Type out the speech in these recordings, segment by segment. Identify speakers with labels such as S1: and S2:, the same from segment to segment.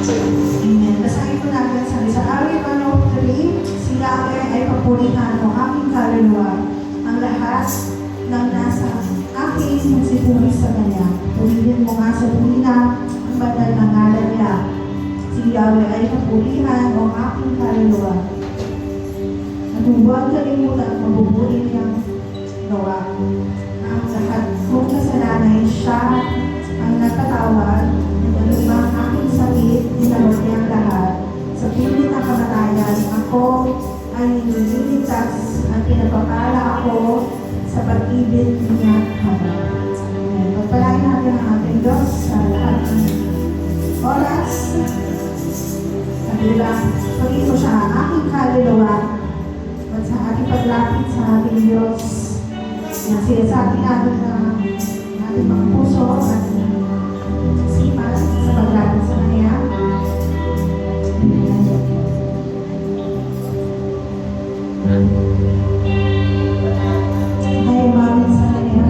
S1: Amen. Basahin po natin sa awit 103, si Yahweh ay papurihan mo aking kaluluwa. Ang lahat ng nasa akin magsipuri sa Kanya. Purihin mo nga sa tuwina ang banal na ngalan niya. Si Yahweh ay papurihan mo aking kaluluwa. At huwag kalimutan at mabuburi niyang gawa. Ang lahat kong kasalanan siya ang nagpatawad, nagdalumang aking sakit, inalot niya ang lahat. Sa pilit ng kamatayan, ako ay nililigtas at pinapakala ako sa pag-ibig niya habang. Pagpalain natin ang ating Diyos sa lahat ng oras. At bilang pagin mo siya ang aking kaluluwa at sa ating paglapit sa ating Diyos na sinasabi natin na ating mga puso at sipas sa paglapit sa Kanya. Ay umamin sa Kanya.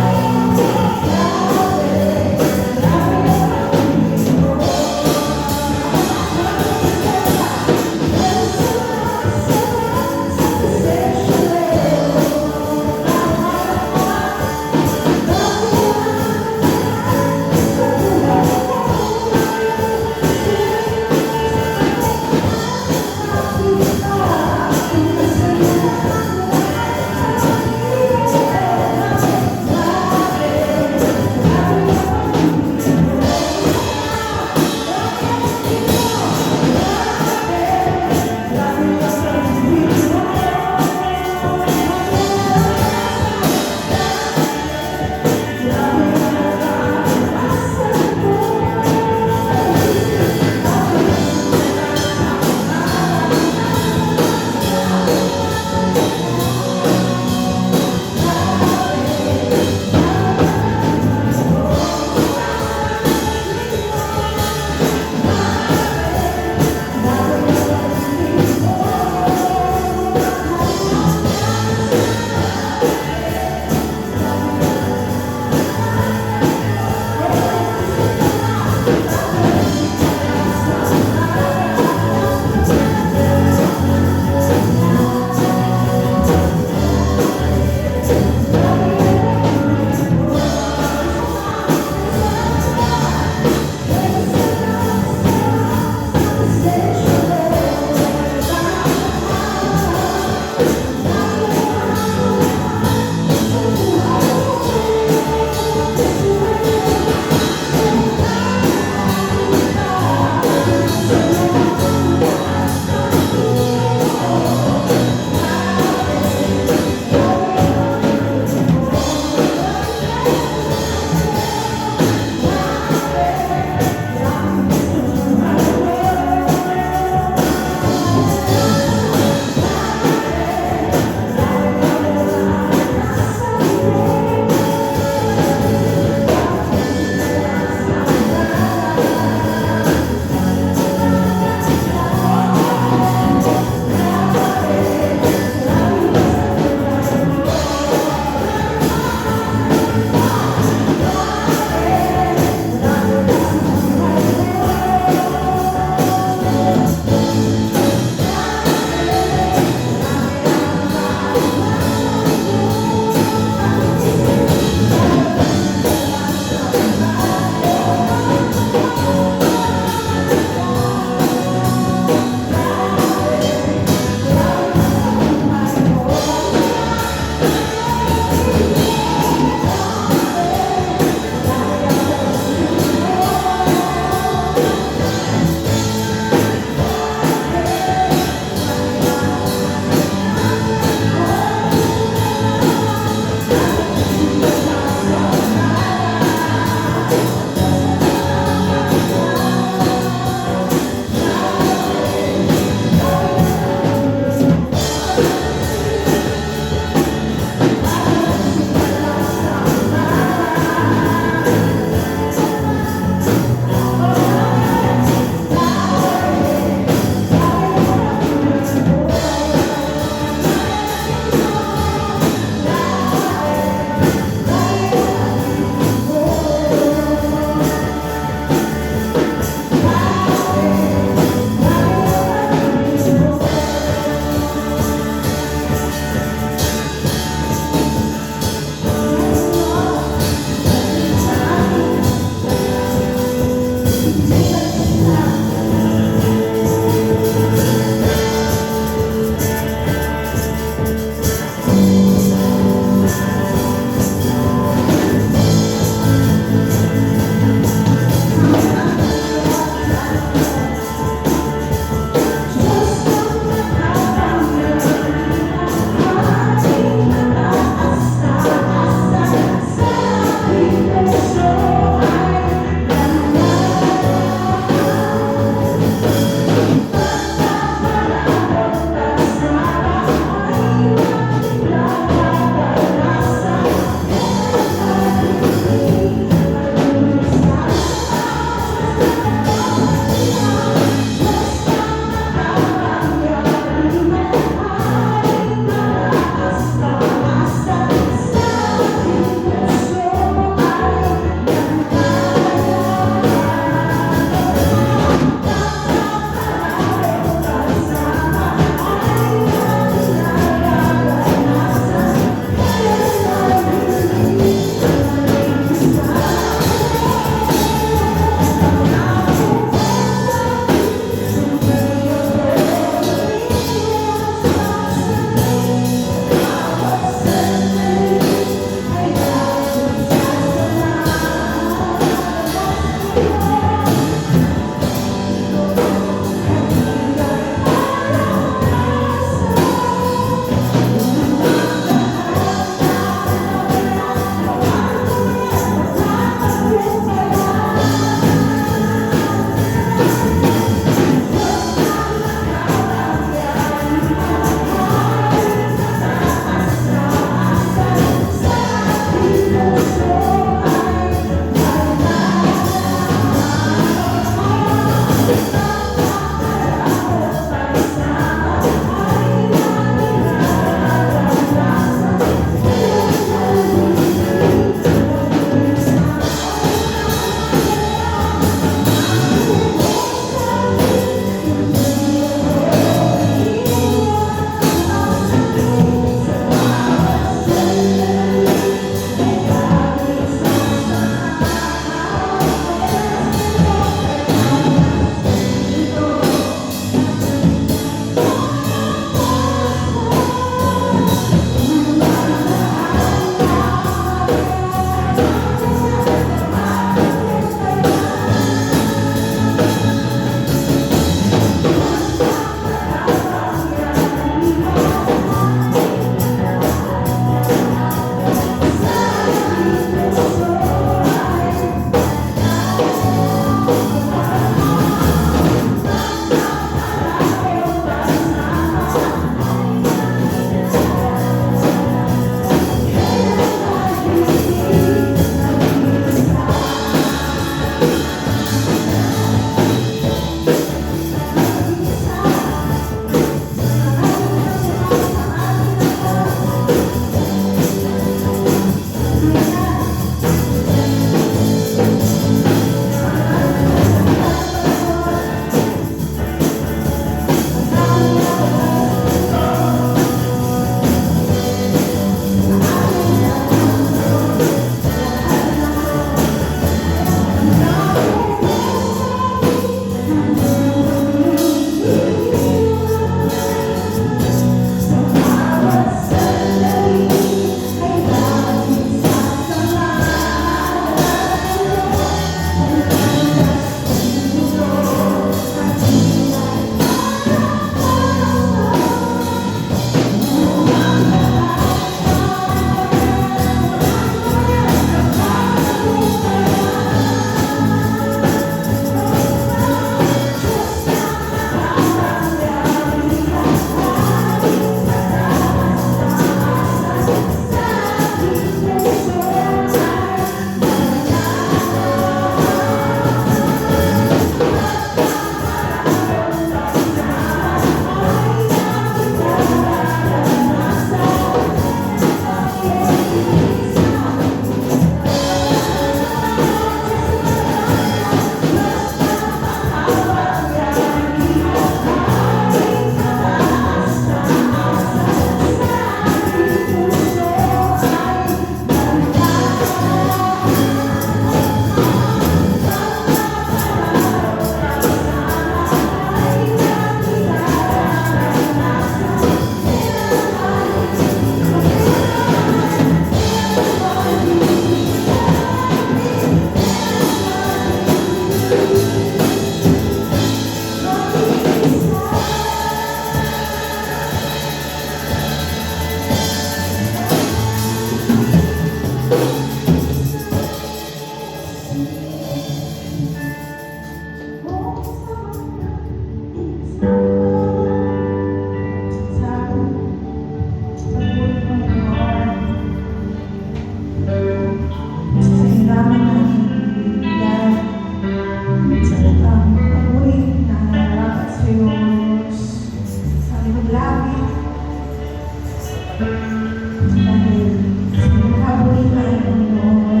S1: Dahil sinagkabulihan ng Panginoon.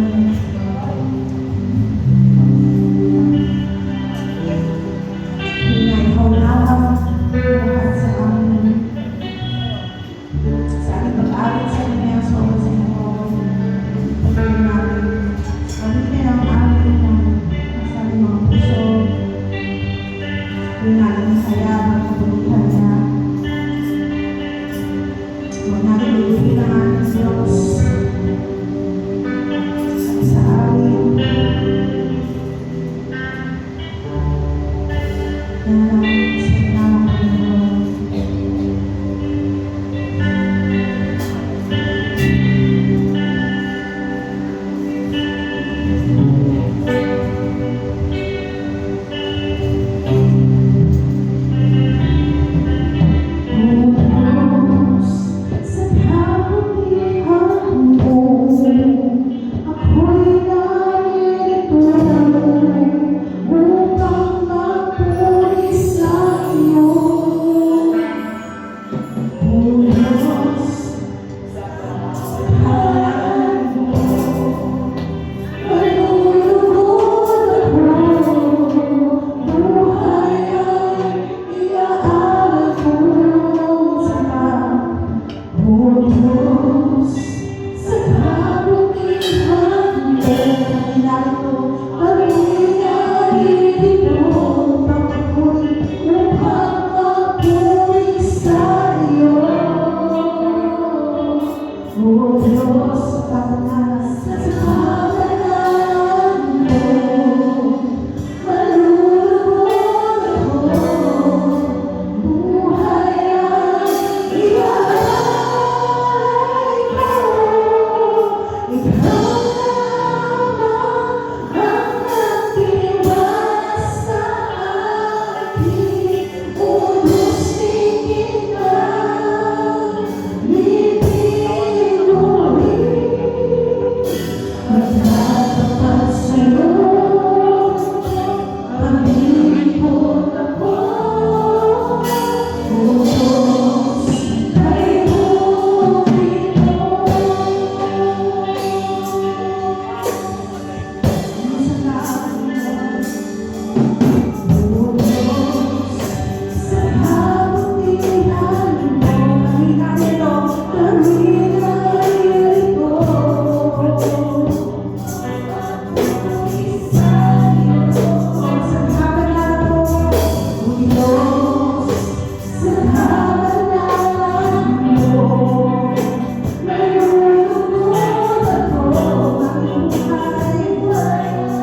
S1: Kaya ikaw lamang lahat sa amin. Sa ating pag-alit sa Kanya, sa Panginoon. Pagkain namin. Gamitin ang amin ng sa aming mga puso. Huwag natin saya ang kabulihan niya. Huwag natin ibigin ang ating Diyos sa amin. Kaya namin sa inamang Panginoon. Sa kabutihan mo, ako'y narito upang magpuri sa iyo. O Diyos, sa kabutihan mo, malulugod ako, buhay ay iaalay ko sa O Diyos, sa kabutihan mo, narito, kami narito, papuri upang magpuri sa iyo. O Diyos, sa kabutihan mo, malulugod ako, buhay ay iaalay ko. Ikaw lamang ang nagtiwala sa akin. O Diyos, tingin lang, magtatapat sa'yo, pag-ibot ako. O Diyos, kay bumito. O Diyos, sa kabutihan mo, kami narito, kami narito. Sa kabutihan mo, O Diyos, sa kabutihan mo, malulugod ako, ang buhay ay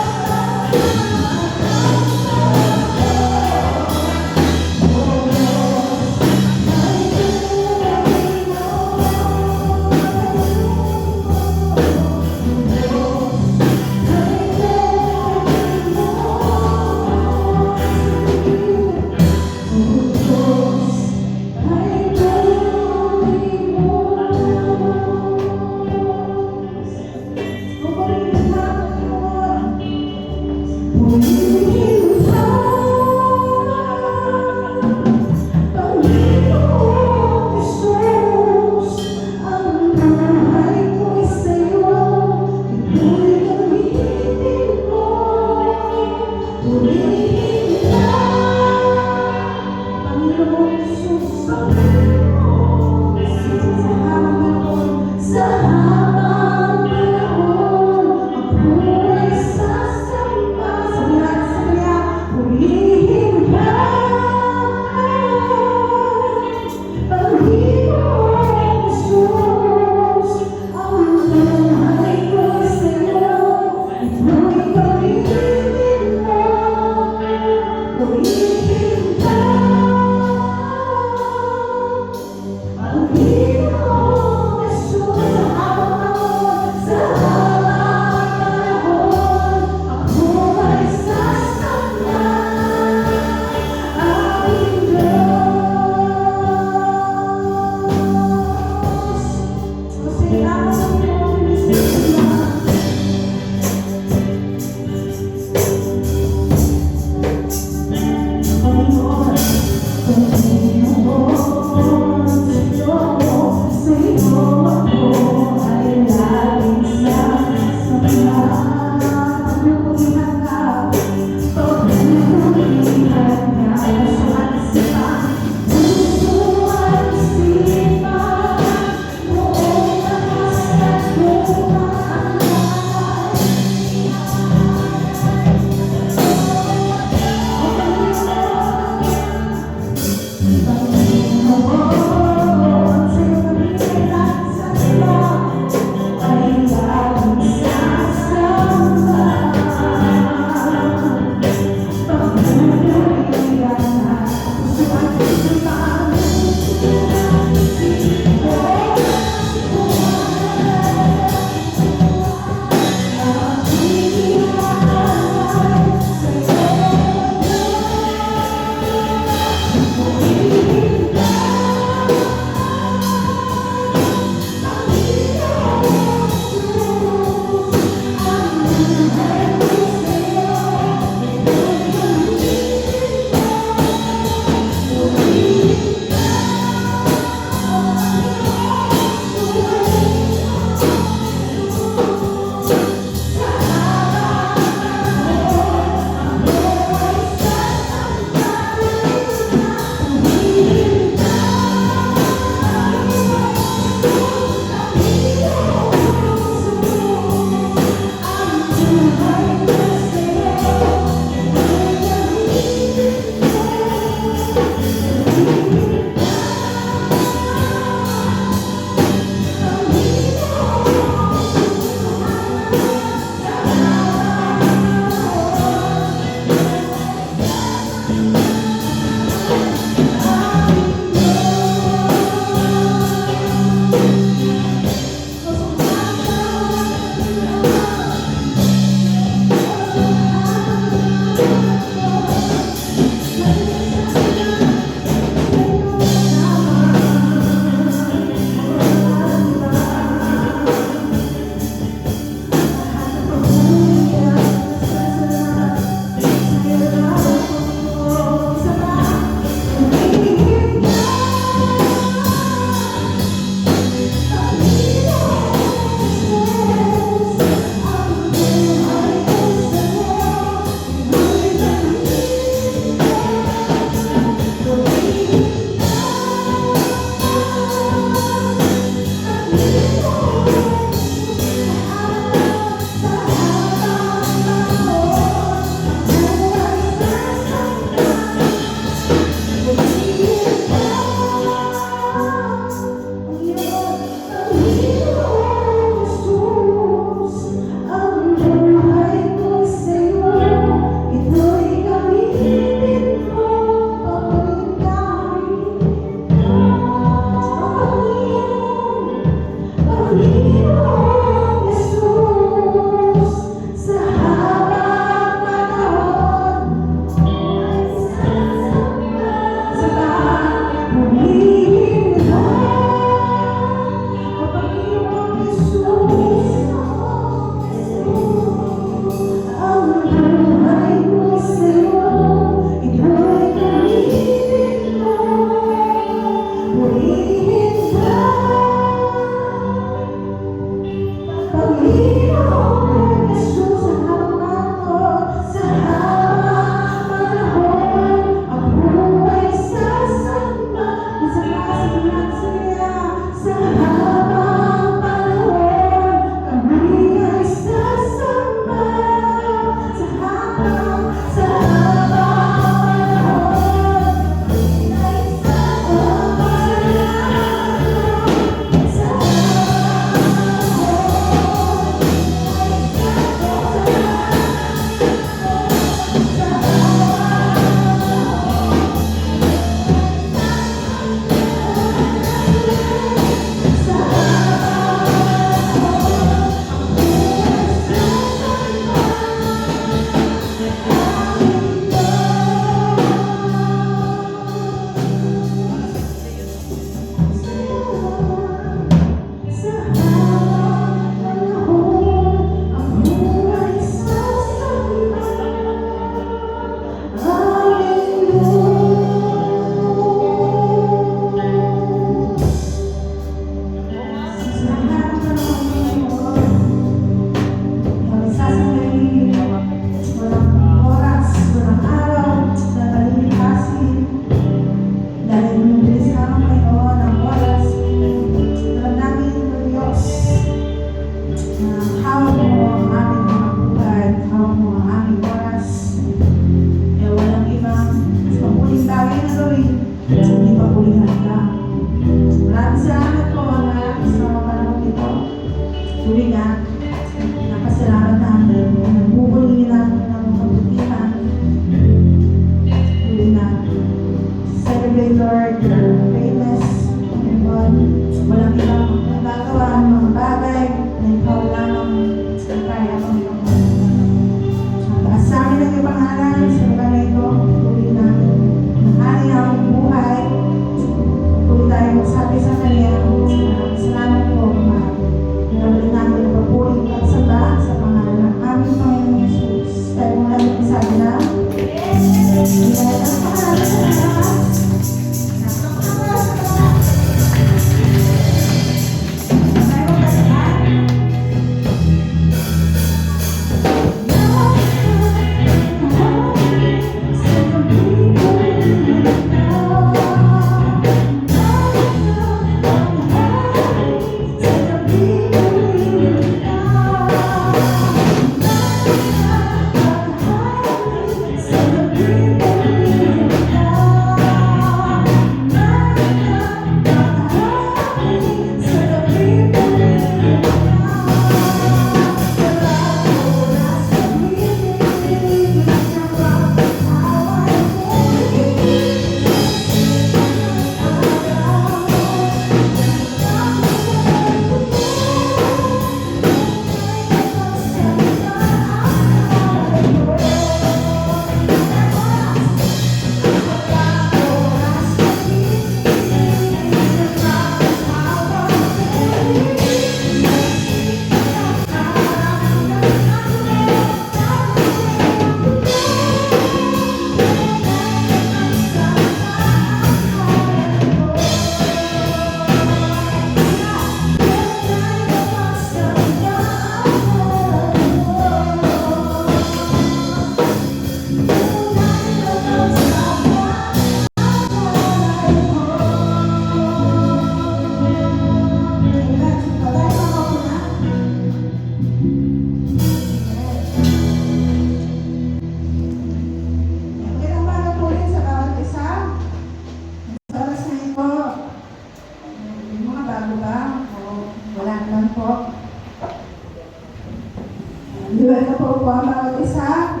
S1: po po ang bawat isa.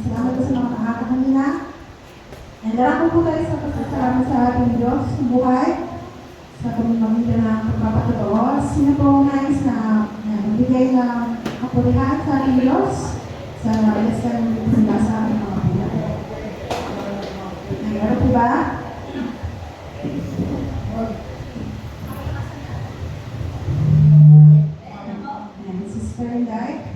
S1: Salamat po sa mga nakaka kanina. And darako po tayo sa pagkasalamat sa ating Diyos sa buhay, sa pamamagitan ng pagpapatotoo. Sino po nais na magbigay ng kapulihan sa ating Diyos sa lesson mula sa ating mga buhay? Meron po ba? Sister Inday?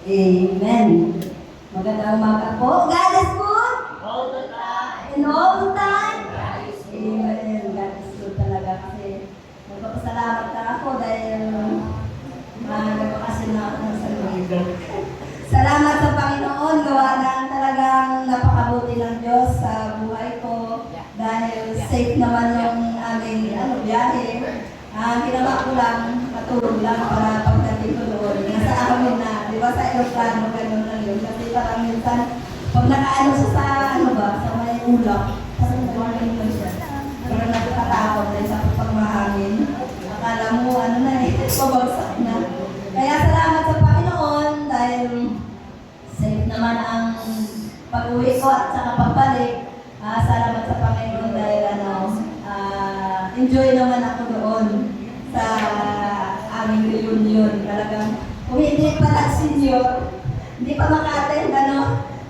S2: Amen. Magandang umaga po. God is good. All the time. And all the time. Amen. God is good talaga kasi nagpapasalamat na ako dahil nagbakasyon na ako ng San Miguel. Salamat sa Panginoon. Gawa ng talagang napakabuti ng Diyos sa buhay ko dahil safe naman yung aming biyahe. Ginawa ko lang, matulog lang para pagdating ko doon. Nasa amin na, di ba sa aeroplano, gano'n lang yun. Kasi parang minsan, pag nakaano siya sa may ulap, parang nagawin mo siya. Parang nagkakatakot dahil sa pagmahangin. Akala mo, pabagsak na. Kaya salamat sa Panginoon dahil safe naman ang pag-uwi ko at saka pagbalik. Salamat sa Panginoon dahil enjoy naman ako doon sa aming reunion. Talagang, kung hindi pa nag-senior, hindi pa maka-attend,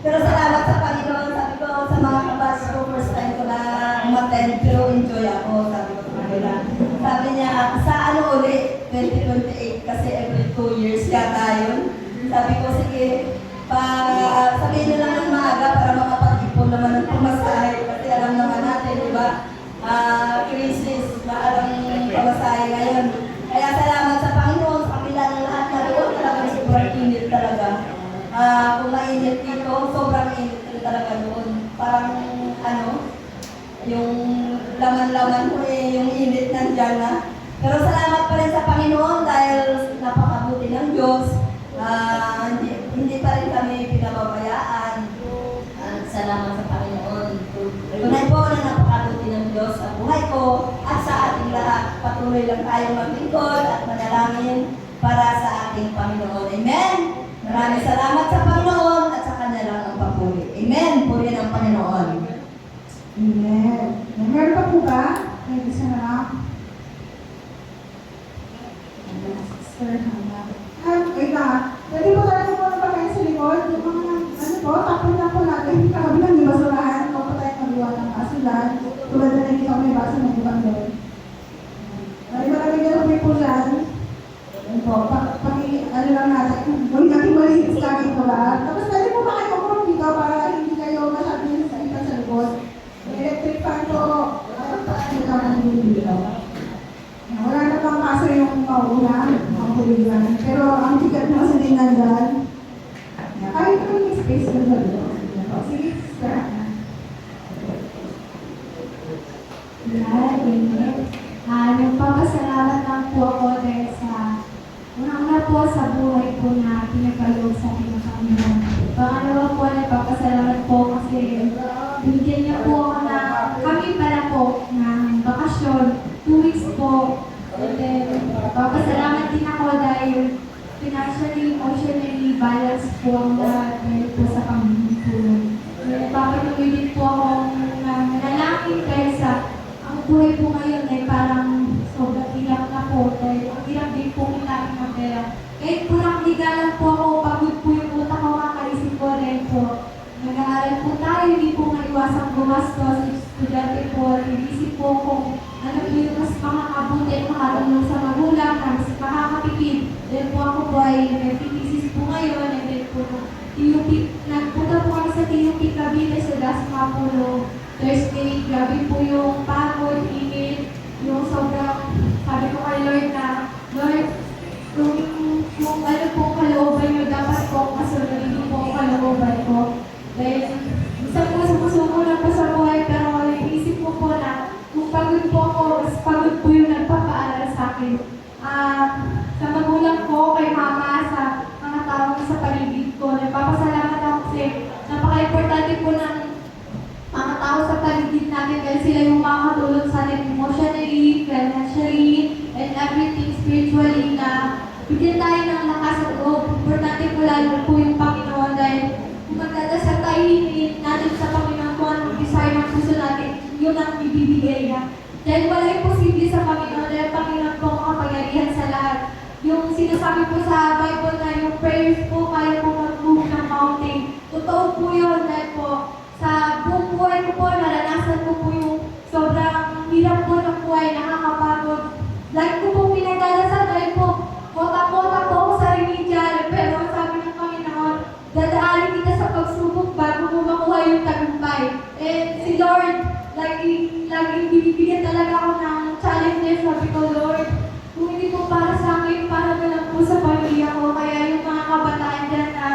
S2: pero salamat sa Panginoon. Sabi ko sa mga kabas ko, first time ko na umattend, pero enjoy ako. Sabi ko sa kanila. Sabi niya, sa ulit? 2028, kasi every 2 years yata yun. Sabi ko, sige, sabihin nyo lang ng maaga para makapag-ipon naman ng pumasahe. Kasi alam naman natin, di ba? Crisis, maalang pamasahe ngayon. Kaya salamat sa Panginoon, sa kabila ng lahat na doon, talagang sobrang init talaga. Kung mainit dito, sobrang init talaga doon. Parang, yung laman-laman ko yung init nandyan na. Pero salamat pa rin sa Panginoon dahil napakabuti ng Diyos. Hindi pa rin kami pinababayaan. Salamat sa Panginoon. Tunay po na napakabuti ng Diyos sa buhay ko at sa ating lahat. Patuloy lang tayong maglingkod at manalangin para sa ating Panginoon. Amen? Maraming salamat sa Panginoon at sa Kanya lang ang papuri. Amen? Puri ng Panginoon.
S1: Amen. Meron pa po ba? May isa na lang. Sister Hannah. Wait lang. Pwede po tayo muna pa kayo sa likod. Yung mga, tapon na po natin. Kakabilang yung basurahan. Huwag po tayo magawa ng basulan. Tulad na nakikita ko may baso ng ibang doon. Maraming gano'n po dyan. Ano po, lang natin. Gawin natin malinis lagi po ba? Tapos pwede po ba kayo po dito para hindi kayo masyadong sa iba sa likod. Electric fan po. Ano ka nang dito. Wala na pang kaso yung mauna, ang kuligan. Pero ang tigat mo sa dinandan, kahit kung may space na dito. Sige, sir.
S3: Nagpapasalamat lang po ako dahil sa unang po sa buhay ko na pinagkaloob sa aking Panginoon. Pangalawa po, nagpapasalamat po kasi binigyan niya po ako na kami pala po ng bakasyon, 2 weeks po. And then, nagpapasalamat din ako dahil financially, emotionally, balance po ang lahat dahil po sa Panginoon. Nagpapatuloy din po ako nanalangin dahil sa ang buhay po ngayon ay parang sobrang hirap na po dahil ang hirap din po kitain ng pera. Kahit po nakaligalan po ako, pagod po yung utak ko, makaisip ko rin po. Nag-aaral po tayo, hindi po maiwasang gumastos. Estudyante po, inisip po kung ano po yung mas makakabuti at makatulong sa magulang na mas makakatipid. Then po ako po ay nag-thesis po ngayon, and then po nagpunta po kami sa TUP Cavite sa Dasma po Thursday. Grabe po yung pagod, init, yung sobrang, sabi ko kay Lord na, Lord, kung ano pong kalooban nyo, dapat po kasunod, hindi po ang kalooban ko. Dahil, isang po sumusuko lang po sa buhay, pero inisip ko po na, kung pagod po ako, mas pagod po yung nagpapaaral sa akin. Sa magulang ko, kay mama, sa mga tao sa paligid ko, nagpapasalamat ako kasi napaka-importante po ng mga tao sa paligid natin dahil sila yung makakatulong sa atin emotionally, financially, and everything spiritually na bigyan tayo ng yun ang ibibigay niya. Dahil wala imposible sa Panginoon, dahil Panginoon po ang makapangyarihan sa lahat. Yung sinasabi po sa Bible na yung prayers po kaya po mag-move ng mountain. Totoo po yun dahil po sa buong buhay ko po, naranasan ko po yung sobrang hirap po ng buhay, nakakapagod. Like ko po pinagdadasal dahil po kota-kota po ako sa remedial, pero sabi ng Panginoon, dadaanin kita sa pagsubok bago mo makuha yung tagumpay. And si Lord, lagi binibigyan talaga ako ng challenges. Sabi ko, Lord, kung hindi po para sa akin, para na lang po sa pamilya ko. Kaya yung mga kabataan dyan na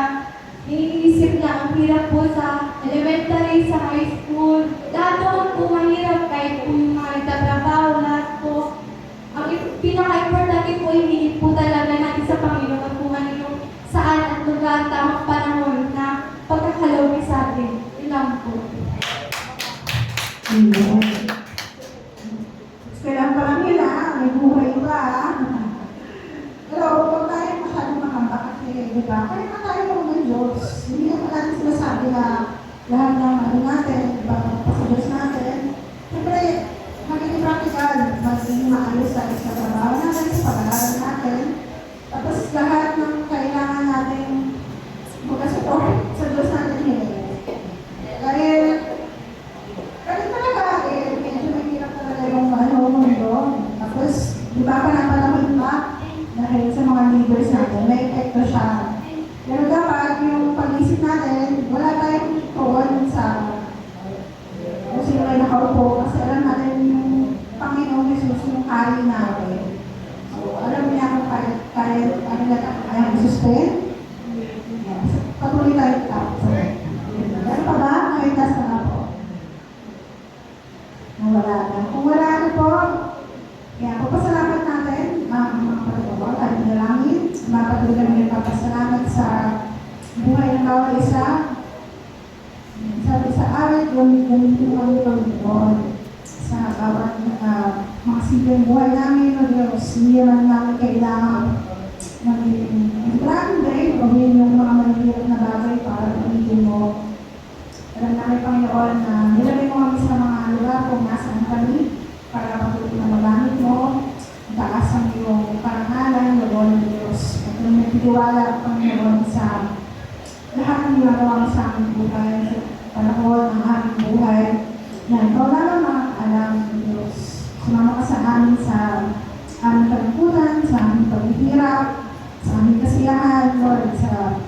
S3: iniisip na ang hirap po sa elementary, sa high school, lahat naman po mahirap kahit po yung mga nagtatrabaho, lahat po. Ang pinaka-importante po, hinihingi po talaga natin sa Panginoon kung ano yung saan at lugar, tamang panahon na pagkakalawin sa atin. Yun lang po.
S1: Amen. Kailan pa lang nila, may buhay pa. Pero huwag tayo masyadong makamba kasi, di ba? Kaya na tayo lang ng Diyos. Hindi naman natin sinasabi na lahat ng ano natin, diba, sa Diyos natin. Siyempre, magiging practical, magiging maayos tayo sa trabaho natin, sa pag-aaral natin. Tapos lahat ng kailangan natin magkasupport sa Diyos natin hiling. Kaya talaga, medyo mahirap talaga yung mundo. Tapos, di ba panapanahon pa? Dahil sa mga leaders natin, may epekto siya. Pero dapat yung pag-isip natin, wala tayong tuon sa kung sino may nakaupo. Kasi alam natin yung Panginoon Jesus yung kari natin. So, alam niya kung kaya sustain. Patuloy tayo tapos. Ano pa ba? Nakita sa na po. Wala na. Kung wala na po, kaya pagpasalamat natin, mga pagkabawa, tayo nalangin, mapatuloy kami nagpapasalamat sa buhay ng bawat isa. Sabi sa awit, gamitin kami Panginoon sa bawat mga simpleng buhay namin, o Diyos, hindi naman namin kailangan maging grande, gawin yung mga mahirap na bagay para gamitin mo. Alam namin, Panginoon, na nilagay mo kami sa mga lugar kung nasaan kami para patuloy na magamit mo, taas ang iyong parangalan, Lord ng Diyos. At kung nagtitiwala, Panginoon, sa lahat ng ginagawa mo sa aming buhay, sa panahon ng aming buhay, na ikaw lang alam ng Diyos. Sumama ka sa amin sa aming kalungkutan, sa aming paghihirap, sa aming kasiyahan, Lord, sa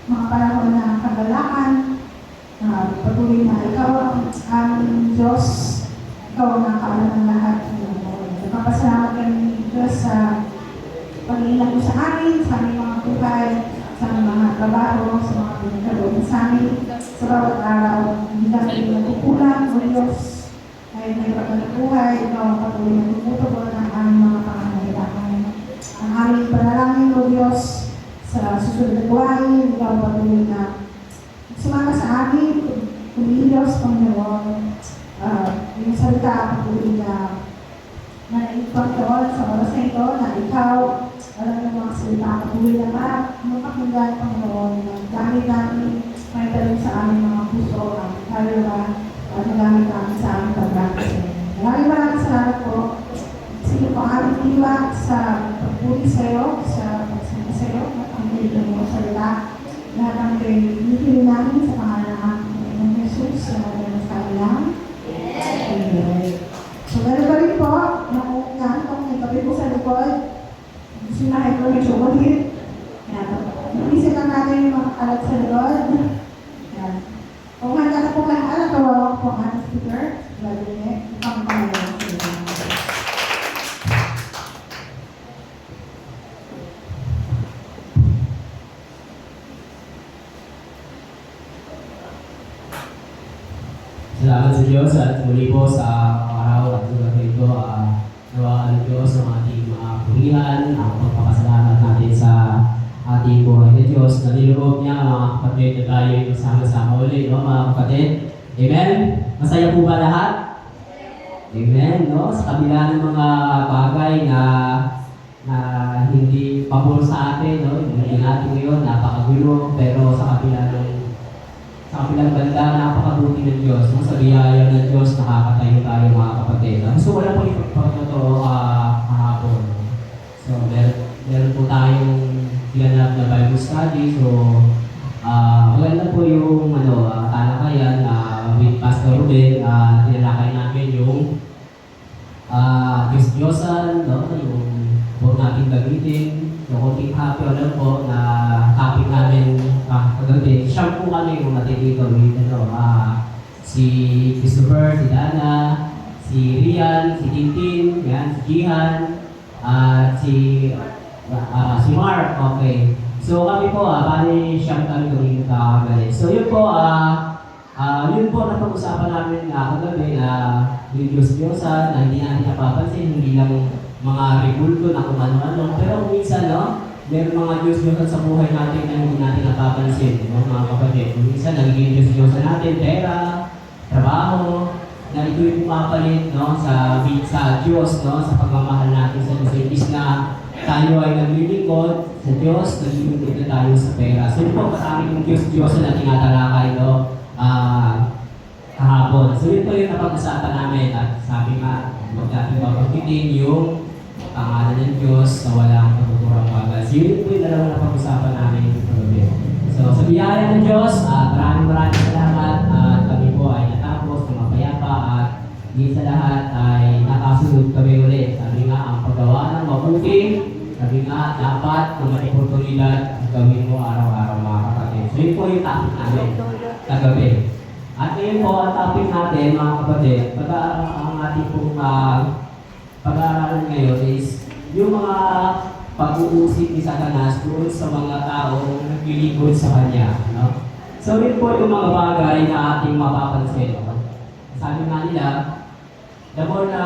S1: mga panahon na kagalakan. Patuloy na ikaw ang aming Diyos, ikaw ang nakaalam ng lahat. Nagpapasalamat kami, Diyos, sa pag-iilang mo sa amin, sa aming mga buhay, sa aming mga trabaho, sa mga pinagkaloob sa amin, sa bawat araw. Hindi kami nagkukulang, O Diyos, ay may pagkakabuhay, ikaw ang patuloy na tututubol ng aming mga pangangailangan. Ang aming panalangin, O Diyos, sa susunod na buhay, ikaw ang patuloy na sumama sa amin, kumilos, Panginoon, yung salita, patuloy na naipag doon sa oras na ito, na ikaw, alam ng mga salita, patuloy na mapakinggan, Panginoon, na gamit namin, may talong sa aming mga puso, ang kaluluwa, at nagamit namin sa aming pag-practice. Maraming salamat po. Sige po ang aming iwa sa pagpuli sa iyo, sa pagsama sa iyo, at ang pilihan mo salita. Lahat ang pinipili namin sa pangalan ng Jesus, sa mga kailangan. Amen. So, meron pa rin po, kung may kape po sa likod, sinahay ko yung chocolate. Isin lang natin yung mga kalat sa likod. Kung handa na po lahat, tawagan po ang ating speaker. Lalo niya, ipang pangalan sa likod.
S4: Salamat sa Diyos at muli po sa araw at lugar ito. Nawa ang Diyos ng ating mga purihan, ang pagpapasalamat natin sa ating buhay na Diyos. Naliloob niya ang mga kapatid na tayo sama-sama ulit, no, mga kapatid. Amen? Masaya po ba lahat? Amen, no? Sa kabila ng mga bagay na hindi pabor sa atin, no? Hindi natin ngayon, napakagulo, pero sa kabila ng sa kabilang banda, napakabuti ng Diyos. No? Sa biyaya ng Diyos, nakakatayo tayo mga kapatid. So wala po yung pagpapatotoo kahapon. No? So meron po tayong ginanap na Bible study. So maganda po yung talakayan with Pastor Ruben. Tinalakay namin yung Diyos-Diyosan, no? Yung huwag natin gamitin. So, konting happy lang po na topic namin kagabi. Siya po kami yung natitito with si Christopher, si Dana, si Rian, si Tintin, yan, si Jihan, at si Mark. Okay. So kami po, bali siyang kami kaming kagabi. So yun po, yun po napag-usapan namin kagabi na yung Diyos-Diyosan na hindi natin napapansin, hindi lang mga rebulto na kung ano-ano. Pero minsan, no, meron mga Diyos-Diyosan sa buhay natin na hindi natin napapansin, no, mga kapatid. Minsan, nagiging Diyos-Diyosan natin, pera, trabaho, na ito'y pumapalit, no, sa Diyos, no, sa pagmamahal natin sa Diyos. Imbis na tayo ay naglilingkod sa Diyos, naglilingkod na tayo sa pera. So, yun po, marami yung Diyos-Diyosan na tinatalakay, no, kahapon. So, yun po yung napag-usapan namin. At sabi nga, huwag natin mapagkitin yung pangalan ng Diyos sa walang patuturang bagay. So, yun po yung dalawang napag-usapan namin kagabi. So, sa biyaya ng Diyos, maraming salamat. At kami po ay natapos ng mapayapa at hindi sa lahat ay nakasunod kami ulit. Sabi nga, ang paggawa ng mabuti, sabi nga, dapat kung may oportunidad, gawin mo araw-araw mga kapatid. So, yun po yung topic namin kagabi. At ngayon po, ang topic natin, mga kapatid, ang ating pong pag-aaralan ngayon is yung mga pag-uusip ni Satanas doon sa mga taong naglilingkod sa kanya. No? So, yun po yung mga bagay na ating mapapansin. No? Sabi nga nila, the more na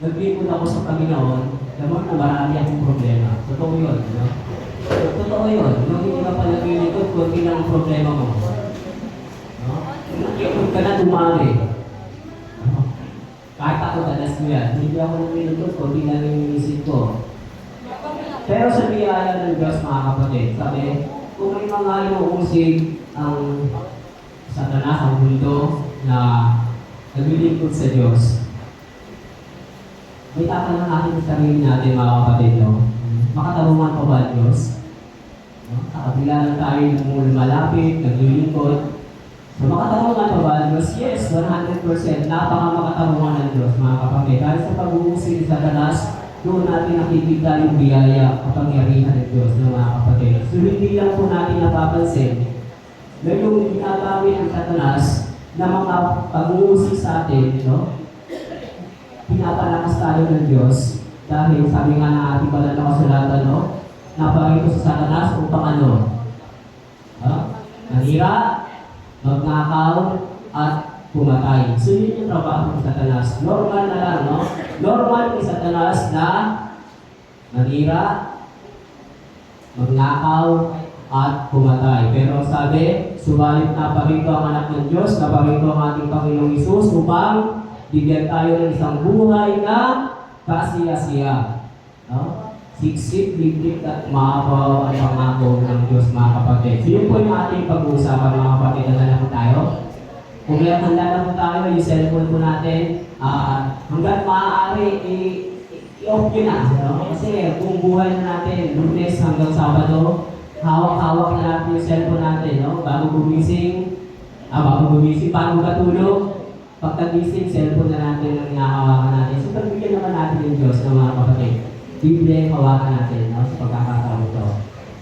S4: naglingkod ako sa Panginoon, the more na marami akong problema. Totoo yun. No? Totoo yun. Nung hindi ka pa naglilingkod, kunti lang ang problema mo. No? Naglingkod ka na dumami. Kahit ako dalas mo yan, hindi ako naglilingkod, kunti lang yung inisip ko. Pero sa biyaya ng Diyos, mga kapatid, sabi, kung may mga inuusig ang Satanas, ang mundo na naglilingkod sa Diyos, may tatanong natin sa sarili natin, mga kapatid, no? Makatarungan pa ba ang Diyos? No? Sa kabila lang tayo lumalapit, naglilingkod. So, makatarungan pa ba ang Diyos? Yes, 100%. Napaka-makatarungan ng Diyos, mga kapatid. Dahil sa pag-uusig ni Satanas, doon natin nakikita yung biyaya, kapangyarihan ng Diyos, ng mga kapatid. So, hindi lang po natin napapansin na yung ginagamit ng Satanas na mga pag-uusig sa atin, no? Pinapalakas tayo ng Diyos dahil sabi nga ng ating banal na kasulatan, no? Naparito sa Satanas upang ano? Nanira, magnakaw, at pumatay. So yun yung trabaho ng Satanas. Normal na lang, no? Normal ni Satanas na manira, magnakaw, at pumatay. Pero sabi, subalit naparito ang anak ng Diyos, naparito ang ating Panginoong Hesus upang bigyan tayo ng isang buhay na kasiyasiya. No? Siksik, liglig at maabaw ang pangako ng Diyos, mga kapatid. So yun po yung ating pag-uusapan, mga kapatid. Handa na po tayo. Kung may handa na po tayo, yung cellphone po natin, hanggang maaari, i-off nyo na. No? Kasi kung buhay na natin, Lunes hanggang Sabado, hawak-hawak na natin yung cellphone natin. No? Bago gumising, bago katulog, pagkagising, cellphone na natin ang hinahawakan natin. So, pagbigyan naman natin yung Diyos ng mga kapatid. Biblia yung hawakan natin, no? Sa pagkakataon ito.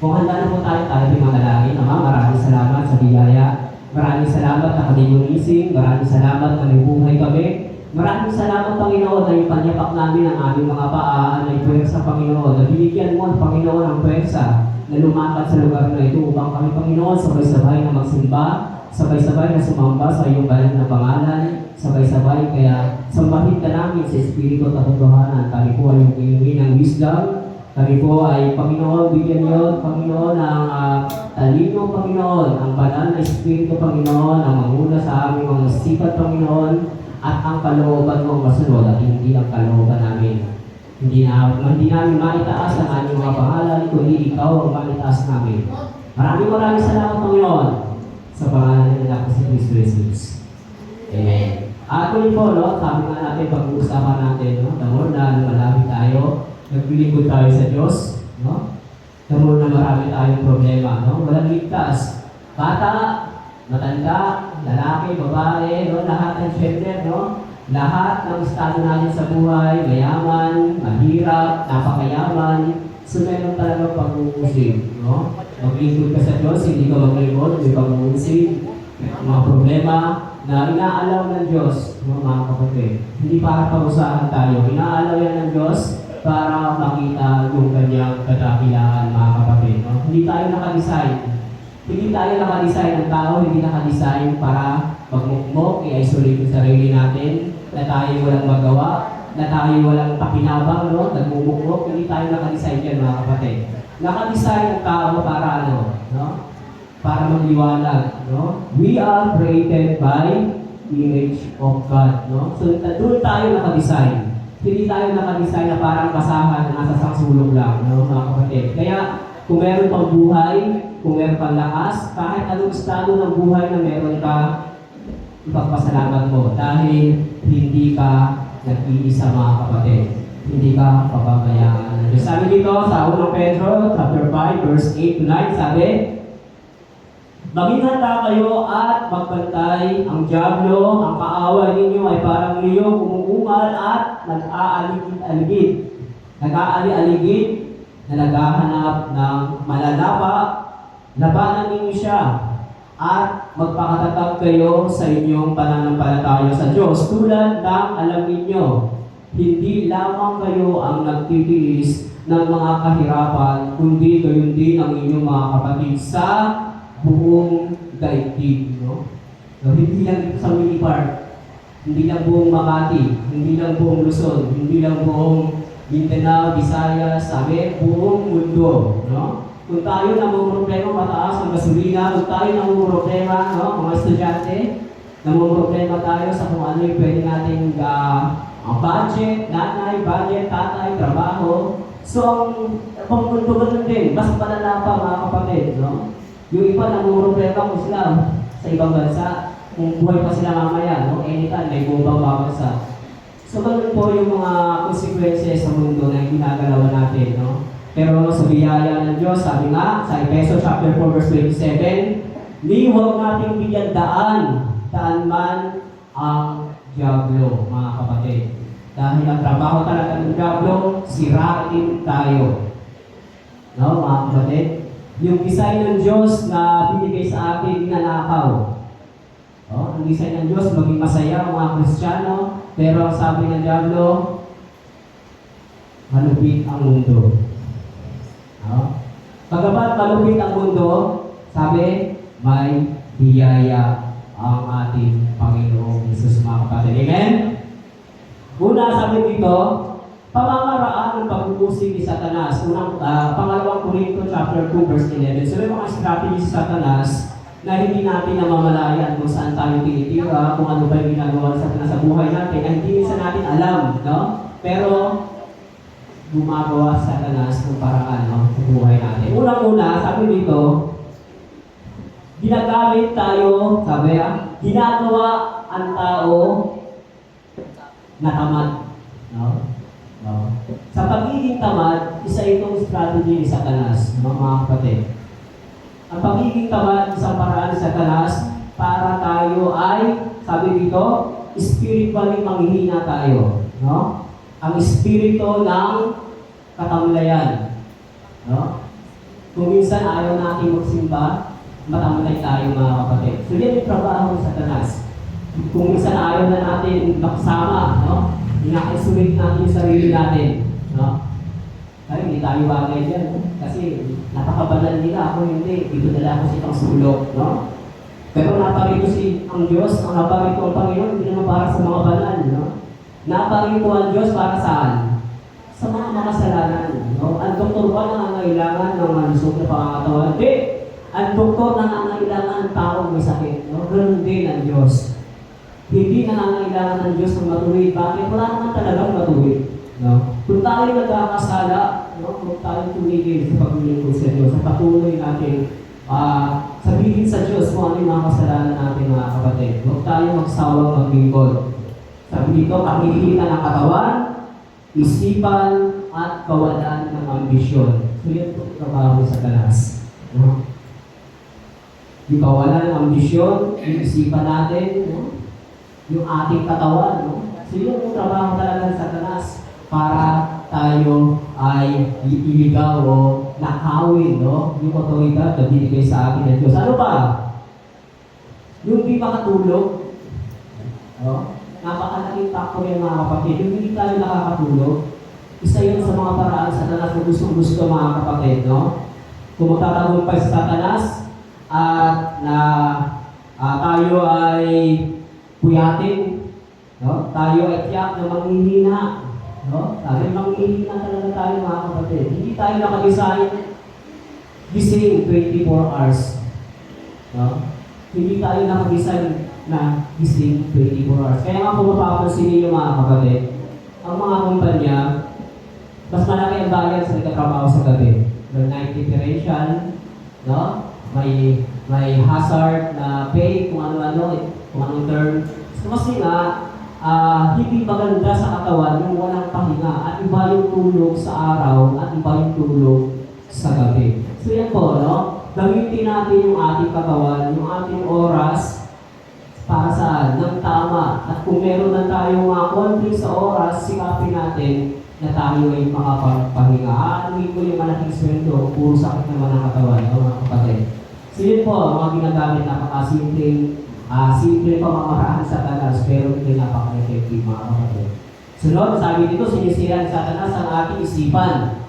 S4: Kung handa na po tayo yung manalangin, Ama, maraming salamat sa biyaya. Maraming salamat na kami gumising. Maraming salamat na may buhay kami. Maraming salamat, Panginoon, na yung panyapak namin ang aming mga paa na ipwersa, Panginoon. Na binigyan mo, Panginoon, ang pwersa na lumakad sa lugar na ito upang kami, Panginoon, sabay-sabay na magsimba, sabay-sabay na sumamba sa iyong banal na pangalan, sabay-sabay kaya sambahin ka namin sa Espiritu at katotohanan. Kami po ay humingi ng wisdom. Kami po ay, Panginoon, bigyan niyo, Panginoon, ang talino, Panginoon, ang banal na Espiritu, Panginoon, ang manguna sa aming mga sipat, Panginoon, at ang kalooban mo masunod at hindi ang kalooban namin. Hindi namin maitaas ang aming mga pangalan, kundi ikaw ang maitaas namin. Maraming salamat, Panginoon, sa pangalan ng anak ko si Kristo Jesus. Amen. At tuloy po, no, sabi nga natin, pag-uusapan natin, no, the more na lumalapit tayo, naglilingkod tayo sa Diyos, no, the more na marami tayong problema, no, walang ligtas. Bata, matanda, lalaki, babae, no, lahat ng gender, no, lahat ng estado natin sa buhay, mayaman, mahirap, napakayaman, so meron talaga pag-uusig, no? Maglingkod ka sa Diyos, hindi ka maglingkod, hindi ka mag-uusig, mga problema na inaalaw ng Diyos, mga kapatid. Hindi para pag-usahan tayo, inaalaw yan ng Diyos para makita yung kanyang kadakilaan, mga kapatid. No? Hindi tayo nakadesign. Hindi tayo nakadesign ng tao, hindi nakadesign para magmukmok, i-isolate yung sarili natin, na tayo walang magawa, na tayo walang pakinabang, no? Nagmumukmok, hindi tayo nakadesign yan, mga kapatid. Nakadesign ang tao para ano, no? Para magliwanag, no? We are created by image of God, no? So, doon tayo nakadesign. Hindi tayo nakadesign na parang basahan na nasa sulok lang, no, mga kapatid. Kaya, kung meron pang buhay, kung meron pang lakas, kahit anong estado ng buhay na meron ka, ipagpasalamat mo dahil hindi ka nag-iisa, mga kapatid. Hindi ka pababayaan. Sabi dito sa 1 Pedro chapter 5 verse 8 to 9, sabi, maging handa kayo at magbantay. Ang dyablo, ang kaaway ninyo ay parang liyong umuungal at nag-aali-aligid. Nag-aali-aligid na naghahanap ng malalapa. Labanan ninyo siya at magpakatatag kayo sa inyong pananampalataya sa Diyos. Tulad ng alam ninyo, hindi lamang kayo ang nagtitiis ng mga kahirapan, kundi gayon din ang inyong mga kapatid sa buong daigdig, no? So, hindi lang ito sa Mini Park, hindi lang buong Makati, hindi lang buong Luzon, hindi lang buong Mindanao, Visayas, sabi, buong mundo, no? Kung tayo namumroblema mataas ang gasolina, kung tayo namumroblema, no, mga estudyante, namumroblema tayo sa kung ano yung pwede nating budget, nanay, budget, tatay, trabaho. So, ang mundo ganun din, mas malala pa, mga kapatid, no? Yung iba namumroblema kung sila sa ibang bansa, kung buhay pa sila mamaya, no? Anytime, may bombang babansa. So, ganun po yung mga consequences sa mundo na ginagalawan natin, no? Pero sa biyaya ng Diyos, sabi nga, sa Efeso chapter 4 verse 27, ni huwag nating bigyan daan man ang dyablo, mga kapatid. Dahil ang trabaho talaga ng dyablo, sirain tayo. No, mga kapatid? Yung design ng Diyos na binigay sa atin, ninanakaw. Ang design ng Diyos, maging masaya ang mga Kristiyano, pero ang sabi ng dyablo, malupit ang mundo. Pagkabat malupit ang mundo, sabi, may biyaya ang ating Panginoong Jesus, mga kapatid. Amen? Una, sabi dito, pamamaraan ng pag-uusig ni Satanas. Pangalawang Korinto chapter 2 verse 11. So may mga strategy sa Satanas na hindi natin namamalayan kung saan tayo tinitira, kung ano ba yung ginagawa sa Satanas sa buhay natin, na hindi minsan natin alam, no? Pero gumagawa sa Satanas ng paraan, no, sa buhay natin. Unang-una, sabi dito, ginagamit tayo, sabi ginagawa ang tao na tamad. No? No. Sa pagiging tamad, isa itong strategy ni Satanas, mga kapatid. Ang pagiging tamad, isang paraan ni Satanas para tayo ay, sabi dito, spiritually manghihina tayo. No? Ang espiritu ng katamlayan. No? Kung minsan ayaw natin magsimba, matamlay tayo, mga kapatid. So yan yung trabaho ng Satanas. Kung minsan ayaw na natin makasama, no? Ina-isolate natin yung sarili natin. No? Ay, hindi tayo bagay dyan. No? Kasi napakabanal nila. Ako hindi. Dito nila ako sa itang sulok. No? Pero naparito ang Diyos, ang naparito ang Panginoon, hindi naman para sa mga banal. No? Naparito ang Diyos para saan? Sa mga makasalanan. No? Ang doktor ba nangangailangan ng malusog na pangangatawan? Hindi. Ang doktor nangangailangan ng taong may sakit. No? Ganun din ang Diyos. Hindi nangangailangan ng Diyos ng matuwid. Bakit? Wala naman talagang matuwid. No? Kung tayo nagkakasala, no? Kung tayo tumigil sa paglilingkod sa Diyos, sa patuloy natin sabihin sa Diyos kung ano yung mga kasalanan natin mga kapatid. Huwag tayo magsawang maglingkod. Sabi dito, pangilitan ng katawan, isipan, at kawalan ng ambisyon. So yan po trabaho sa Satanas. No? Yung kawalan ng ambisyon, yung isipan natin, no? Yung ating katawan. No? So yun yung trabaho talaga ng Satanas para tayo ay iligaw o nakawin, no? Yung otoridad na binigay sa atin ng Diyos. Ano ba? Yung di makatulog, no? Napakalaking factor yan mga kapatid. Yung hindi tayo nakakatulog, isa yun sa mga paraan sa Satanas na gustong-gusto mga kapatid, no? Kung magtatagumpay sa Satanas at na tayo ay kuyatin, no? Tayo ay tiyak na manghihina, no? Sabi, manghihina talaga tayo mga kapatid. Hindi tayo nakadesign gising 24 hours, no? Hindi tayo nakadesign na gising 24 hours. Kaya nga kung mapapansin ninyo mga kapatid, ang mga kumpanya, mas malaki ang bayad sa nagkatrabaho sa gabi. May night differential, no? May hazard na pay, kung ano-ano, kung anong term. So kasi nga, hindi maganda sa katawan yung walang pahinga at iba yung tulog sa araw at iba yung tulog sa gabi. So yan po, no? Gamitin natin yung ating katawan, yung ating oras para saan? Nang tama. At kung meron na tayong mga konti sa oras, sikapin natin na tayo ay makapagpahinga. Aanuin ko yung malaking sweldo, puro sakit naman ang katawan, no, mga kapatid. So yun po, mga ginagamit napakasimpleng simple pamamaraan sa Satanas, pero ito napaka-effective mga kapatid. Sunod, sabi dito, sinisira ni Satanas ang ating isipan.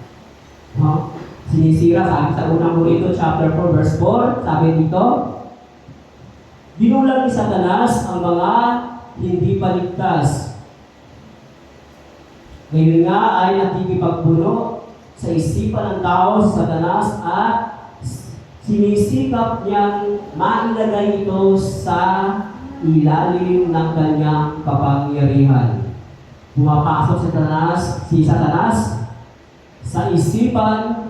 S4: No? Sinisira, sabi sa unang Korinto chapter 4, verse 4, sabi dito, dinulag ni Satanas ang mga hindi paligtas. Ngayon nga ay nakikipagpuno sa isipan ng tao sa Satanas at sinisikap niyang mailagay ito sa ilalim ng kanyang kapangyarihan. Pumapasok si Satanas sa isipan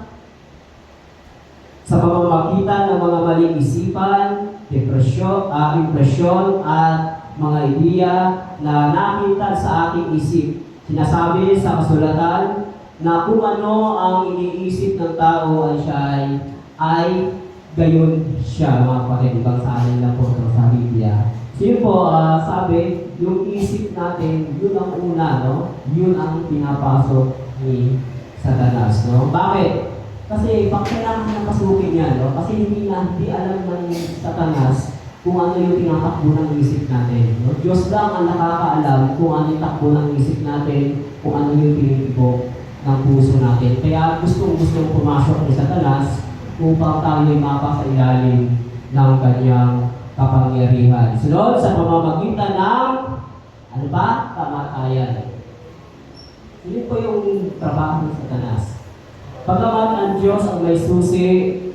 S4: sa pamamagitan ng mga maling isipan, impresyon at mga ideya na nakita sa ating isip. Sinasabi sa kasulatan na kung ano ang iniisip ng tao ay gayon siya, mga kapatid. Ibang sa amin lang po sa Biblia. So yun po, sabi, yung isip natin, yun ang una, no? Yun ang pinapasok ni Satanas, no? Bakit? Kasi kailangan na pasukin yan, no? Kasi hindi alam ng Satanas kung ano yung tinatakbo ng isip natin. No? Diyos lang ang nakakaalam kung ano yung takbo ng isip natin, kung ano yung tinitibok ng puso natin. Kaya gustong pumasok ni Satanas upang tayo ay mapasailalim ng kanyang kapangyarihan. Sunod, sa pamamagitan ng, ano ba? Kamatayan. Yun po yung trabaho ng Satanas. Pagkamat ang Diyos ang may susi,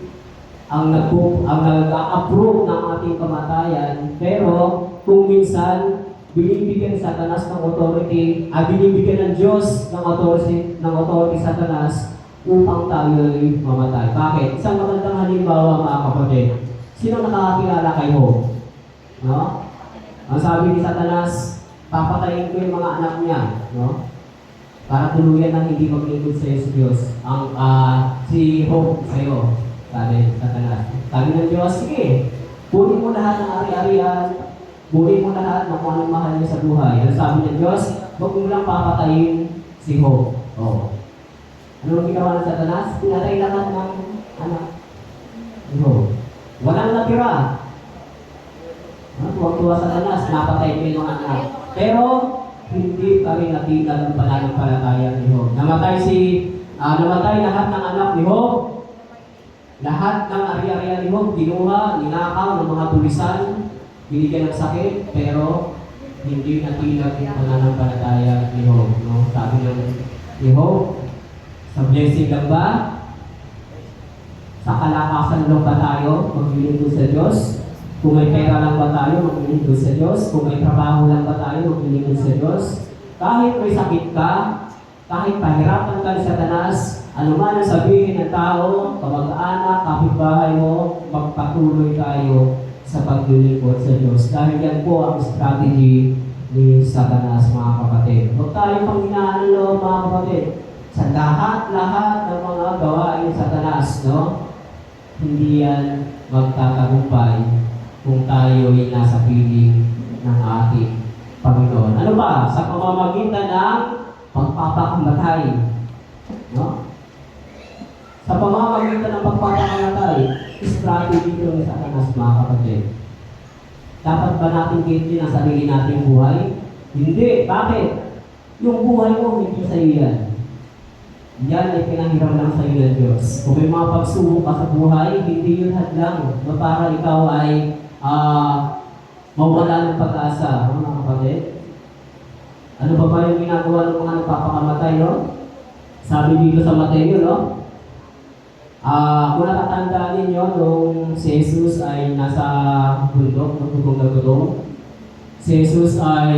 S4: ang nag-approve ng ating kamatayan, pero kung minsan binibigyan sa Satanas ng authority, binibigyan ng Diyos ng authority Satanas upang tayo ay mamatay. Bakit? Isang magandang halimbawa mga kapatid. Sino nakakakilala kay Job? No? Ang sabi ni Satanas, papatayin ko yung mga anak niya, no? Para tuluyan ng hindi maglingkod sa Diyos. Ang si Job sa'yo. Sabi Satanas. Sabi ng Diyos, sige, kunin mo lahat ng ari-arian, kunin mo lahat ng kung anong mahal niya sa buhay. Ano sabi ng Diyos? Huwag mo lang papatayin si Job. Oh. Ano ang ginawa ng Satanas? Pinatay lahat ng anak ni Job. Walang natira. Tuwang-tuwa sa Satanas, napatay ko yung mga anak. Pero, hindi pa rin natinag ng pananampalataya ni Job. Namatay lahat ng anak ni Job. Lahat ng ari-arian ni Job, ginuha, ninakaw ng mga tulisan, binigyan ng sakit, pero hindi natinag ng pananampalataya ni Job. No? Sabi ni Job, sa blessing lang ba? Sa kalakasan lang ba tayo maglilingkod sa Diyos? Kung may pera lang ba tayo maglilingkod sa Diyos? Kung may trabaho lang ba tayo maglilingkod sa Diyos? Kahit may sakit ka, kahit pahirapan ka ni Satanas, Ano man ang sabihin ng tao, kamag-anak, kapitbahay mo, magpatuloy tayo sa paglilingkod sa Diyos. Dahil yan po ang strategy ni Satanas, mga kapatid. Huwag tayo panghinaan ng loob, mga kapatid. Sa lahat-lahat ng mga gawain ni Satanas, no? Hindi yan magtatagumpay kung tayo ay nasa piling ng ating Panginoon. Ano ba? Sa pamamagitan ng pagpapakamatay. No? Sa pamamagitan ng pagpapakamatay, strategy ito ni Satanas, mga kapatid. Dapat ba natin kitin ang sarili nating buhay? Hindi. Bakit? Yung buhay mo, hindi sa iyo yan. Yan ay pinahiram lang sa iyo ng Diyos. Kung may mga pagsubok ka sa buhay, hindi yun hadlang na para ikaw ay mawala ng pag-asa. Mga kapatid? Ano ba ba yung ginagawa ng mga nagpapakamatay, no? Sabi dito sa Mateo, no? Kung natatandaan ninyo, nung si Jesus ay nasa bundok, nagtutong na gutom, si Jesus ay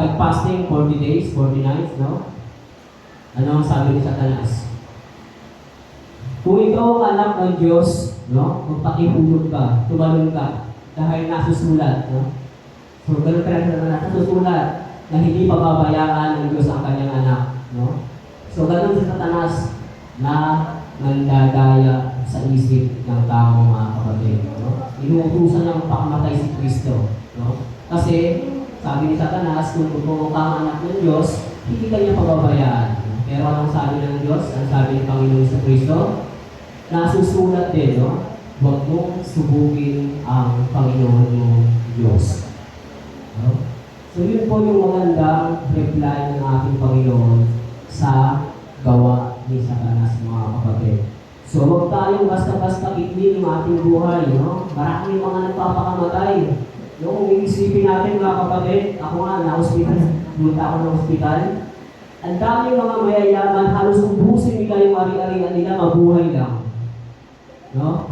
S4: nag-fasting 40 days, 40 nights, no? Ano ang sabi ni Satanas? Kung ikaw ang anak ng Diyos, no? Magpakihulog ka, tumalon ka, dahil nasusulat, no? So, ganun ka na nasusulat na hindi pababayaan ng Diyos ang kanyang anak, no? So, ganun si Satanas na nandadaya sa isip ng taong mga kapatid. No? Inuutusan niyang pakamatay si Kristo. No? Kasi, sabi ni Satanas, kung totoo kang anak ng Diyos, hindi ka niya pababayaan. Pero anong sabi ng Diyos? Ang sabi ng Panginoon sa Kristo? Nasusulat din, no? Huwag mong subukin ang Panginoon mong Diyos. No? So, yun po yung magandang reply ng ating Panginoon sa gawa ni Satanas, mga kapatid. So, huwag tayong basta-basta kitnin yung ating buhay, no? Maraming mga nagpapakamatay. No, kung iisipin natin, mga kapatid, ako nga, na-hospital, punta ako ng hospital. Ang daming mga mayayaman, halos ubusin nila yung ari-arian nila, mabuhay lang. No?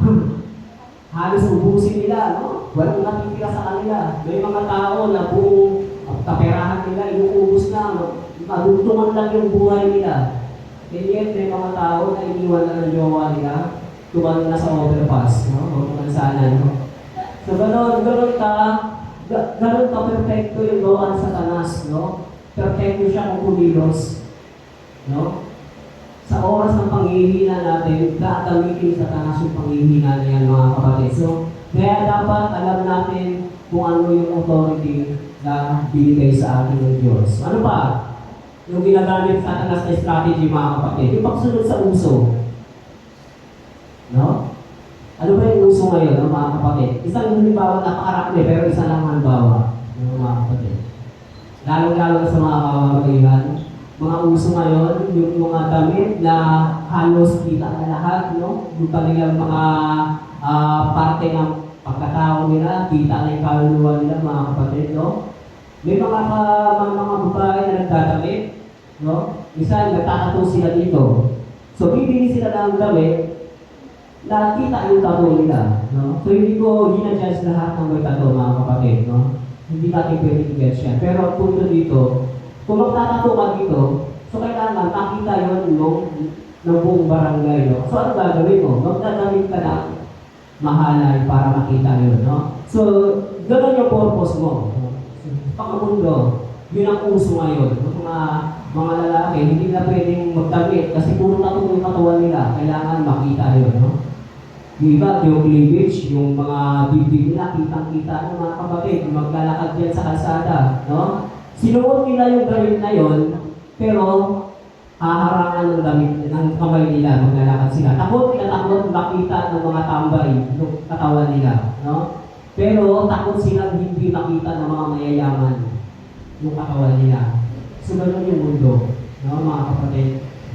S4: Halos ubusin nila, no? Walang natitira sa kanila. May mga tao na buong kaperahan nila, inuubos na, madugtungan lang yung buhay nila. And yet, may mga tao na iniwan na ng jowa nila, tuwan na sa overpass, no? Huwag sana, no? So, ganun ka perfecto yung gawaan sa Satanas, no? Perfecto siya kung kumilos, no? Sa oras ng panghihina natin, gagamitin sa Satanas yung panghihina na yan, mga kapatid. So, kaya dapat alam natin kung ano yung authority na binigay sa atin ng Diyos. Ano pa? Yung ginagamit sa Satanas na strategy, mga kapatid, yung pagsunod sa uso. No? Ano ba yung uso ngayon, no, mga kapatid? Isang halimbawa, napakarami, pero isa lang halimbawa, no, mga kapatid. Lalo-lalo sa mga kababaihan, mga uso ngayon, yung mga damit na halos kita na lahat, no? Yung kanilang mga parte ng pagkatao nila, kita na yung kaluluwa nila, mga kapatid, no? May mga babae na nagdadamit, no? Minsan, nagtatato sila dito. So, bibili sila ng damit, nakita yung tato nila, no? So, hindi ko ginadjudge lahat ng may tato, mga kapatid, no? Hindi natin pwede i-judge yan. Pero, ang punto dito, kung magtatato ka dito, so kailangan makita yun ng buong barangay, no? So, ano gagawin mo? Magdadamit ka na mahalay para makita yun, no? So, gano'n yung purpose mo. Pakamundo, yun ang uso ngayon. Mga lalaki, hindi na pwedeng magdamit kasi puro tattoo yung katawan nila. Kailangan makita yun, no? Yung iba, yung cleavage, yung mga bibig nila, kitang-kita ng mga kapatid, maglalakad dyan sa kalsada, no? Sinuot nila yung damit na yun, pero haharangan ng damit ng kamay nila, maglalakad sila. Takot makita ng mga tambay yung katawan nila, no? Pero takot silang hindi makita ng mga mayayaman yung katawan nila. So, ganun yung mundo, no, mga kapatid.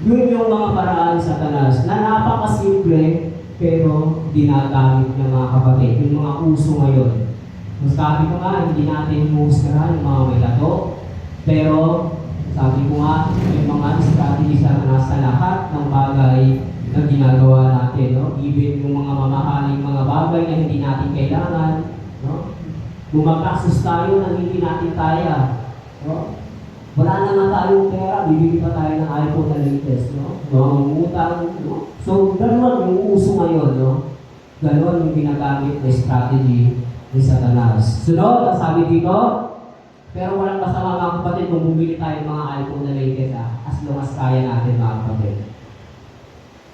S4: Yun yung mga paraan sa Satanas na napakasimple pero ginagamit ng mga kapatid. Yung mga uso ngayon. So, sabi ko nga, hindi natin humusgahan yung mga may tato. Pero, sabi ko nga, yung mga strategy sa Satanas sa lahat ng bagay na ginagawa natin, no? Even yung mga mamahaling mga bagay na hindi natin kailangan, no? Gumagastos tayo na hindi natin kaya, no? Wala na nga tayong pera, bibili pa tayo ng iPhone na latest, no? Mangungutang, no? So, ganun yung uso ngayon, no? Ganun yung ginagamit na strategy ni Satanas. Sunod, ang sabi dito, pero walang masama mga kapatid kung bumili tayo ng mga iPhone na latest, as long as kaya natin mga kapatid.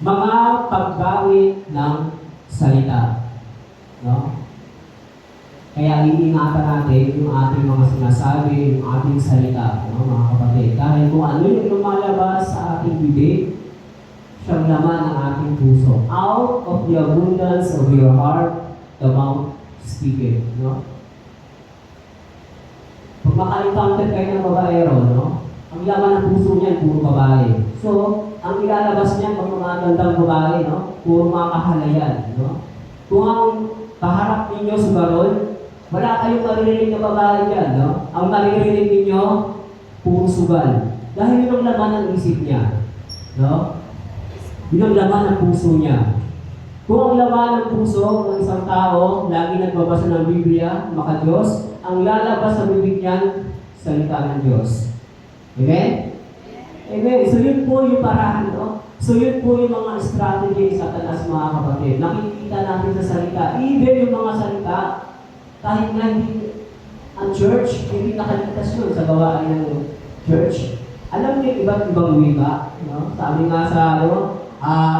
S4: Mga paggamit ng salita, no? Kaya iingatan natin yung ating mga sinasabi, yung ating salita, no, mga kapatid. Dahil kung ano yung lumalabas sa ating bibig, siyang laman ng ating puso. Out of the abundance of your heart, the mouth speaketh. No? Pag maka-encounter kayo ng babaero, no, ang laman ng puso niyan, puro babae. So, ang ilalabas niyan, pag mga gandang babae, no, puro mga kahalayan. No? Kung ang kaharap ninyo sa barol, wala kayong maririnig na babae dyan, no? Ang maririnig ninyo, puro sugal. Dahil yun ang laman ng isip niya. No? Yun ang laman ng puso niya. Kung ang laman ng puso ng isang tao, lagi nagbabasa ng Biblia, maka-Diyos, ang lalabas sa bibig niyan, salita ng Diyos. Amen? Amen. So yun po yung parahan, no? So yun po yung mga strategy sa Satanas, mga kapatid. Nakikita natin sa salita. Even yung mga salita, kahit na hindi ang church, hindi nakaligtas yun sa gawain ng church. Alam niyo iba't ibang wika, no? Sabi nga sa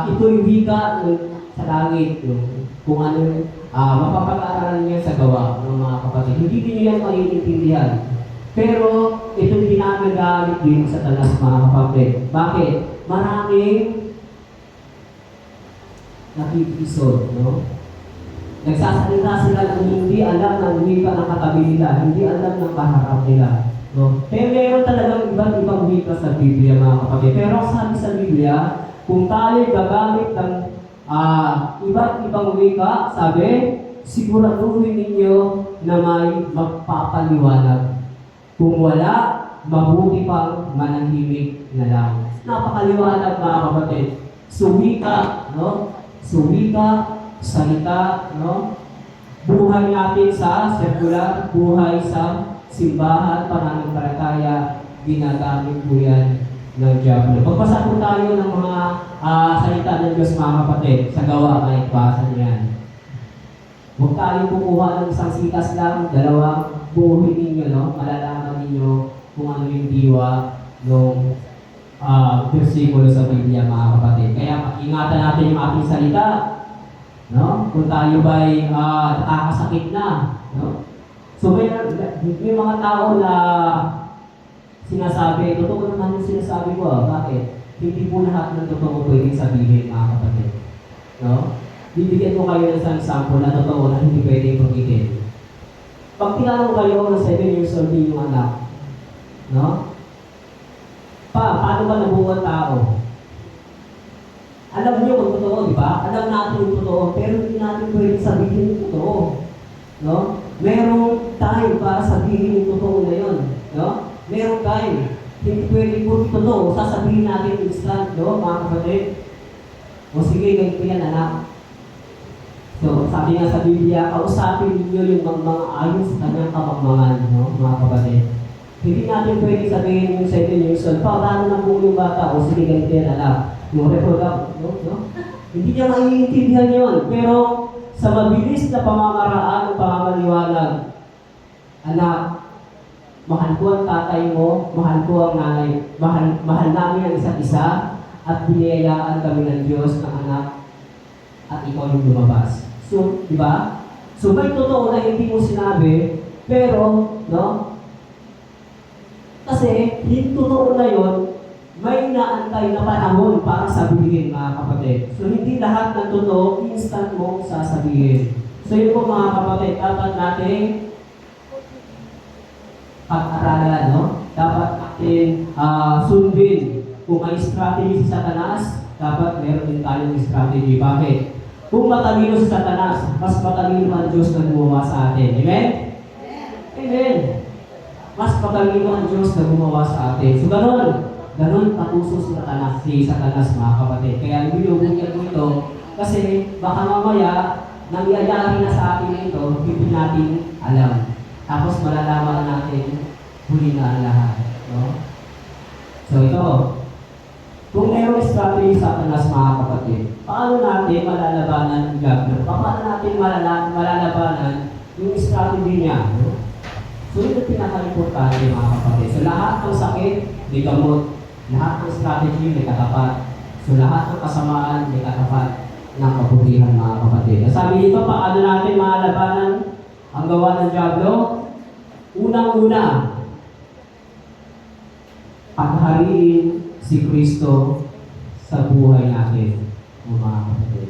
S4: ito'y wika sa langit, no? Kung ano mapapag-aaralan niya sa gawa ng mga kapatid. Hindi din yan maiintindihan. Pero ito din namin gamit din sa Satanas, mga kapatid. Bakit? Maraming nakikisod, no? Nagsasalita sila ng hindi alam ng wika ng katabi nila, hindi alam ng kaharap nila. No? Pero meron talagang iba't ibang wika sa Biblia, mga kapatid. Pero sabi sa Biblia, kung tayo gagamit ng iba't ibang wika, sabi, siguraduhin ninyo na may magpapaliwanag. Kung wala, mabuti pang manahimik na lang. Napakaliwanag, mga kapatid. Suwika, no? Suwika, salita, no? Buhay natin sa sekular, buhay sa simbahan, pananampalataya, ginagamit po yan ng Diablo. Pagbasa po tayo ng mga salita ng Diyos, mga kapatid, sa gawa, may basa niyan. Huwag tayo kukuha ng isang sitas lang, dalawang buhay ninyo, no? Malalaman ninyo kung ano yung diwa ng versikulo sa Biblia, mga kapatid. Kaya ingatan natin yung ating salita. No? Kung tayo ba'y nakakasakit na, no? So may mga tao na sinasabi, totoo naman yung sinasabi ko, bakit? Hindi po lahat ng totoo pwedeng sabihin, mga kapatid. No? Bibigyan ko kayo ng isang example na totoo na hindi pwedeng pag-itin. Pag tinanong kayo ng 7 years old din yung anak, no? Paano ba nabuo ang tao? Alam niyo kung totoo, di ba? Alam natin yung totoo, pero hindi natin pwede sabihin yung totoo. No? Merong time para sabihin yung totoo na yun. No? Merong time. Hindi pwede po totoo, sasabihin natin instant, no, mga kapatid. O sige, ganito yan, anak. So, sabi nga sa Biblia, kausapin ninyo yung mga ayon sa kanyang kapagmangan, no, mga kapatid. Hindi natin pwede sabihin yung 7 years old, paano na po yung bata, o sige, ganito yan, anak. No, no? Hindi niya maiintindihan yun. Pero sa mabilis na pamamaraan ng pamamaliwanag, anak, mahal ko ang tatay mo, mahal ko ang nanay, mahal namin ang isa't isa, at biniyayaan kami ng Diyos ng anak, at ikaw yung lumabas. So, di ba? So, may totoo na hindi mo sinabi, pero, no? Kasi, hindi totoo na yun, may naantay na panahon para sabihin, mga kapatid. So, hindi lahat ng totoo, instant mo sasabihin. So, yun po, mga kapatid, dapat natin pag-aralan, no? Dapat natin sundin. Kung may strategy si Satanas, dapat meron din tayong strategy. Bakit? Kung matalino si Satanas, mas matalino ang Diyos na gumawa sa atin. Amen? Amen. Mas matalino ang Diyos na gumawa sa atin. So, Ganon patuso si Satanas, mga kapatid. Kaya binubunyan ko ito kasi baka mamaya nangyayari na sa atin ito, hindi natin alam. Tapos malalaman natin huli na ang lahat. No? So ito, kung mayroong strategy sa Satanas mga kapatid, paano natin malalabanan ang diablo? Paano natin malalabanan yung strategy niya? No? So ito pinaka-importante mga kapatid. So lahat ng sakit, may gamot. Lahat ng strategy, may katapat. So lahat ng kasamaan, may katapat ng kabutihan mga kapatid. Sabi dito, paano natin malalabanan ang gawa ng diablo? Unang-una, paghariin si Kristo sa buhay natin, mga kapatid.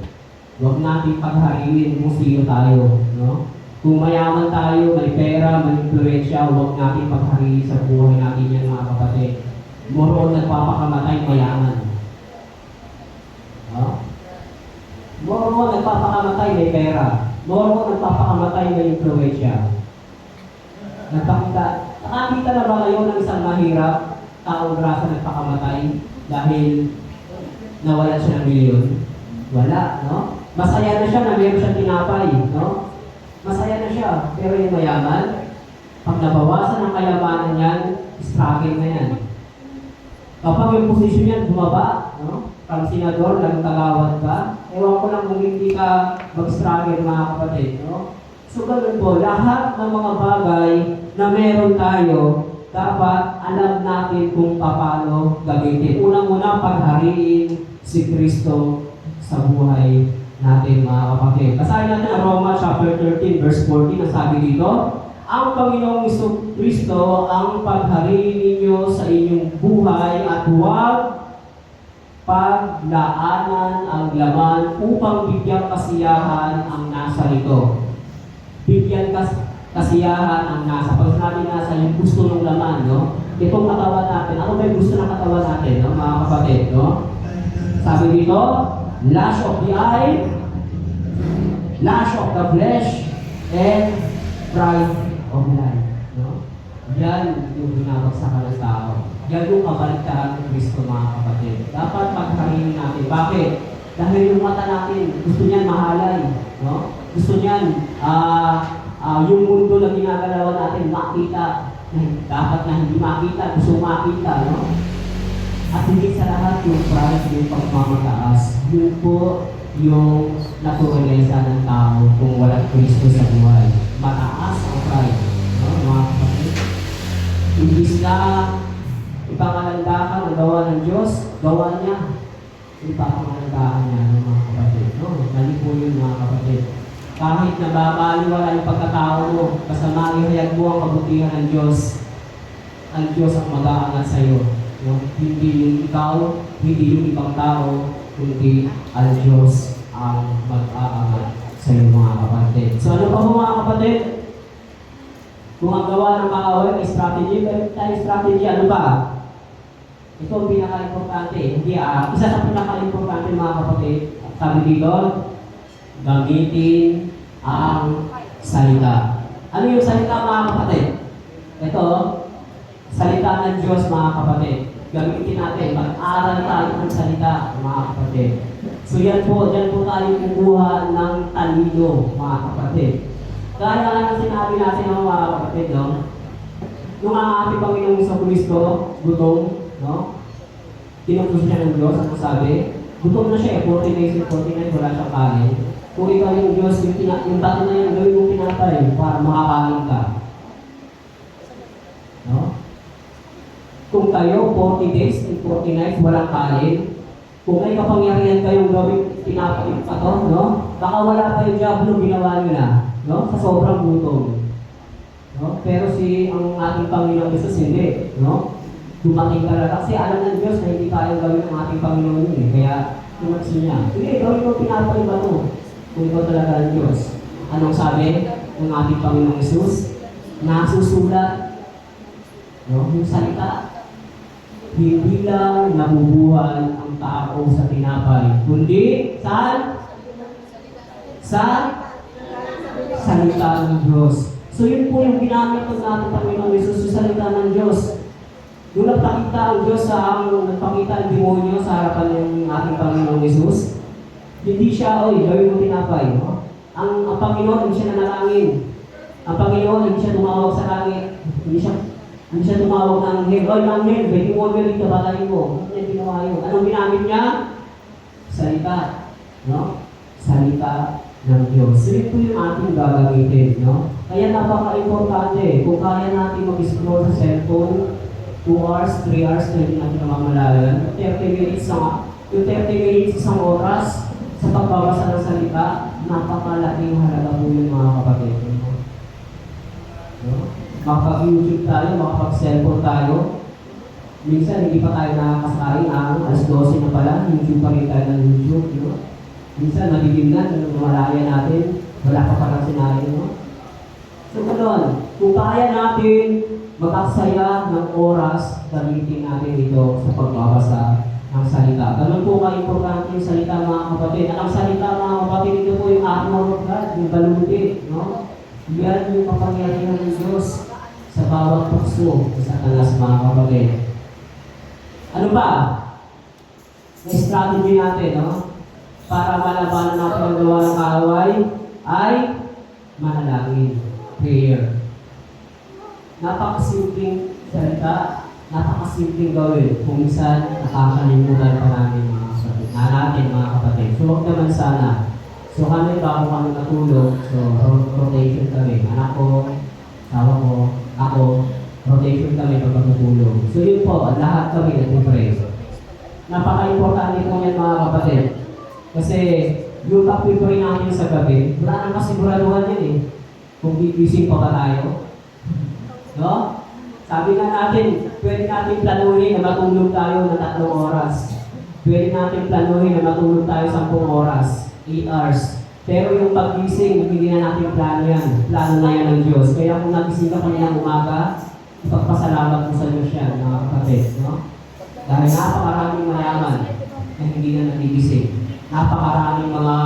S4: Huwag natin paghariin kung sino tayo, no? Kung mayaman tayo, may pera, may influensya, huwag natin paghariin sa buhay natin yan, mga kapatid. Moro nagpapakamatay mayaman. No? Moro nagpapakamatay may pera. Moro nagpapakamatay may influensya. Nakakita na ba kayo ng isang mahirap, taong grasa nagpakamatay dahil nawalan siya ng milyon? Wala, no? Masaya na siya na meron siyang tinapay, no? Masaya na siya, pero yung mayaman, pag nabawasan ang kayamanan niyan, struggle na yan. Kapag yung posisyon niyan bumaba, no? From senador, nagtagawad ka, ewan ko lang kung hindi ka mag-struggle mga kapatid, no? So ganun po, lahat ng mga bagay na meron tayo, dapat alam natin kung paano gamitin. Unang-una, paghariin si Kristo sa buhay natin mga kapatid. Basahin natin ang Roma chapter 13 verse 14 na sabi dito, ang Panginoong Kristo ang paghariin ninyo sa inyong buhay at huwag paglaanan ang laman upang bigyang kasiyahan ang nasa rito. Bigyan kasiyahan ang nasa. Pag sinabi nasa, yung gusto ng laman, no? Itong katawan natin. Ano ba yung gusto ng katawan natin, no? Mga kapatid, no? Sabi dito, lust of the eye, lust of the flesh, and pride of life, no? Yan yung binabagsakan ng tao. Yan yung kabaligtaran ng Kristo, mga kapatid. Dapat magkaroon natin. Bakit? Dahil yung mata natin, gusto niyan mahalay, no? Gusto niyan, yung mundo na ginagalawan natin, makita. Dapat na hindi makita, gusto makita, no? At hindi sa lahat yung pride, yung pagmamataas, yun po yung naturalesa ng tao kung walang Kristo sa buhay. Mataas ang pride, no? Mga kapatid. Imbis na ipangalandakan ang gawa ng Diyos, gawa niya. Ipangalandakan niya ng mga kapatid, no? Mali po yun, mga kapatid. Kahit nababaliwala yung pagkatao mo, basta maihayag mo ang kabutihan ng Diyos, ang Diyos ang mag-aangat sa iyo. No? Hindi yung ikaw, hindi yung ibang tao, kundi ang Diyos ang mag-aangat sa iyo, mga kapatid. So ano pa mo, mga kapatid? Kung ang gawa ng kaaway ay strategy, tayo strategy, ano ba? Ito ang pinaka-importante. Hindi, isa sa pinaka-importante, mga kapatid. Sabi dito, gamitin ang salita. Ano yung salita, mga kapatid? Ito, salita ng Diyos, mga kapatid. Gamitin natin, mag-aral tayo ng salita, mga kapatid. So yan po tayo kukuha ng talino, mga kapatid. Kaya nga ng sinabi natin ng mga kapatid, no? Nung ang ating Panginoong sa Kristo, gutom, no? Tinupos siya ng Diyos, ano sabi? Gutom na siya, 40 days and 49, wala siyang kain. Kung ikaw yung Diyos, yung tato na yan, gawin mong pinatay para makakain ka. No? Kung kayo, 40 days and 40 nights, walang kain, kung may kapangyarihan kayong gawin pinatay pa to, no? Baka wala pa yung diablo, ginawa nyo na, no? Sa sobrang gutom. No? Pero ang ating Panginoon Jesus, hindi, no? Dumating talaga. Kasi alam ng Diyos na hindi kayang gawin ng ating Panginoon yun, Kaya, tumaksin niya. Hindi, gawin mo pinatay ba to? Kung ikaw talaga ang Diyos. Anong sabi ng ating Panginoong Jesus? Nasusulat, no? Yung salita, hindi lang nabubuhay ang tao sa tinapay, kundi saan? Sa salita ng Diyos. So yun po yung ginamit ng ating Panginoong Jesus, yung salita ng Diyos. Doon nagpakita ang Diyos nagpakita ang demonyo sa harapan ng ating Panginoong Jesus. Hindi siya, gawin mo tinapay. No? Ang Panginoon, hindi siya nanalangin. Ang Panginoon, hindi siya tumawag sa langit. Hindi siya Hindi siya tumawag ng anghel. Oy, anghel, pwede mo dito, patayin mo. Ano niya ginawa yun? Anong ginamit niya? Salita. No? Salita ng Diyos. So, ito yung ating gagamitin. No? Kaya napaka-importante. Kung kaya natin mag-scroll sa cellphone, 2 hours, 3 hours, na hindi natin namamalayan. 30 minutes yung 30 minutes isang oras sa pagbabasa ng salita, napakalaking halaga po yun mga kapatid. No? Makapag-YouTube tayo, makapag-cellphone tayo. Minsan, hindi pa tayo nakakasain ang alas 12 na pala, YouTube pa rin tayo ng YouTube. No? Minsan, madilim na, malaya natin, wala pa parang sinayin. No? So, ganoon, kung kaya natin mag-aksaya ng oras, gamitin natin ito sa pagbabasa ng salita. Ganun po ka-importante yung salita mga kapatid. At ang salita mga kapatid, ito po yung armor of God, yung baluti. No? Yan yung kapangyarihan ng Diyos sa bawat tukso sa Satanas mga kapatid. Ano ba? May strategy natin, no? Para malabanan natin ang gawa ng kaaway ay manalangin. Prayer. Napakasimpleng salita, napakasimpleng gawin. Kung minsan, nakakalimutan pa namin mga kapatid. So, huwag naman sana. So, kami, bago kami natulog, so, rotation kami. Anak ko, asawa ko, ako, rotation kami pag natulog. So, yun po, lahat kami nag-pray. Napaka-importante po yan mga kapatid. Kasi, yung pag-pray natin sa gabi, wala nang kasiguraduhan yan eh. Kung gigising pa ba tayo. No? Sabi nga natin, pwede natin planuhin na matulog tayo ng 3 oras. Pwede natin planuhin na matulog tayo 10 oras, 8 hours. Pero yung paggising, hindi na natin plano yan. Plano na yan ng Diyos. Kaya kung nagising ka kaninang umaga, ipagpasalamat mo sa Diyos yan, mga kapatid. No? Dahil napakaraming mayaman na hindi na nagigising. Napakaraming mga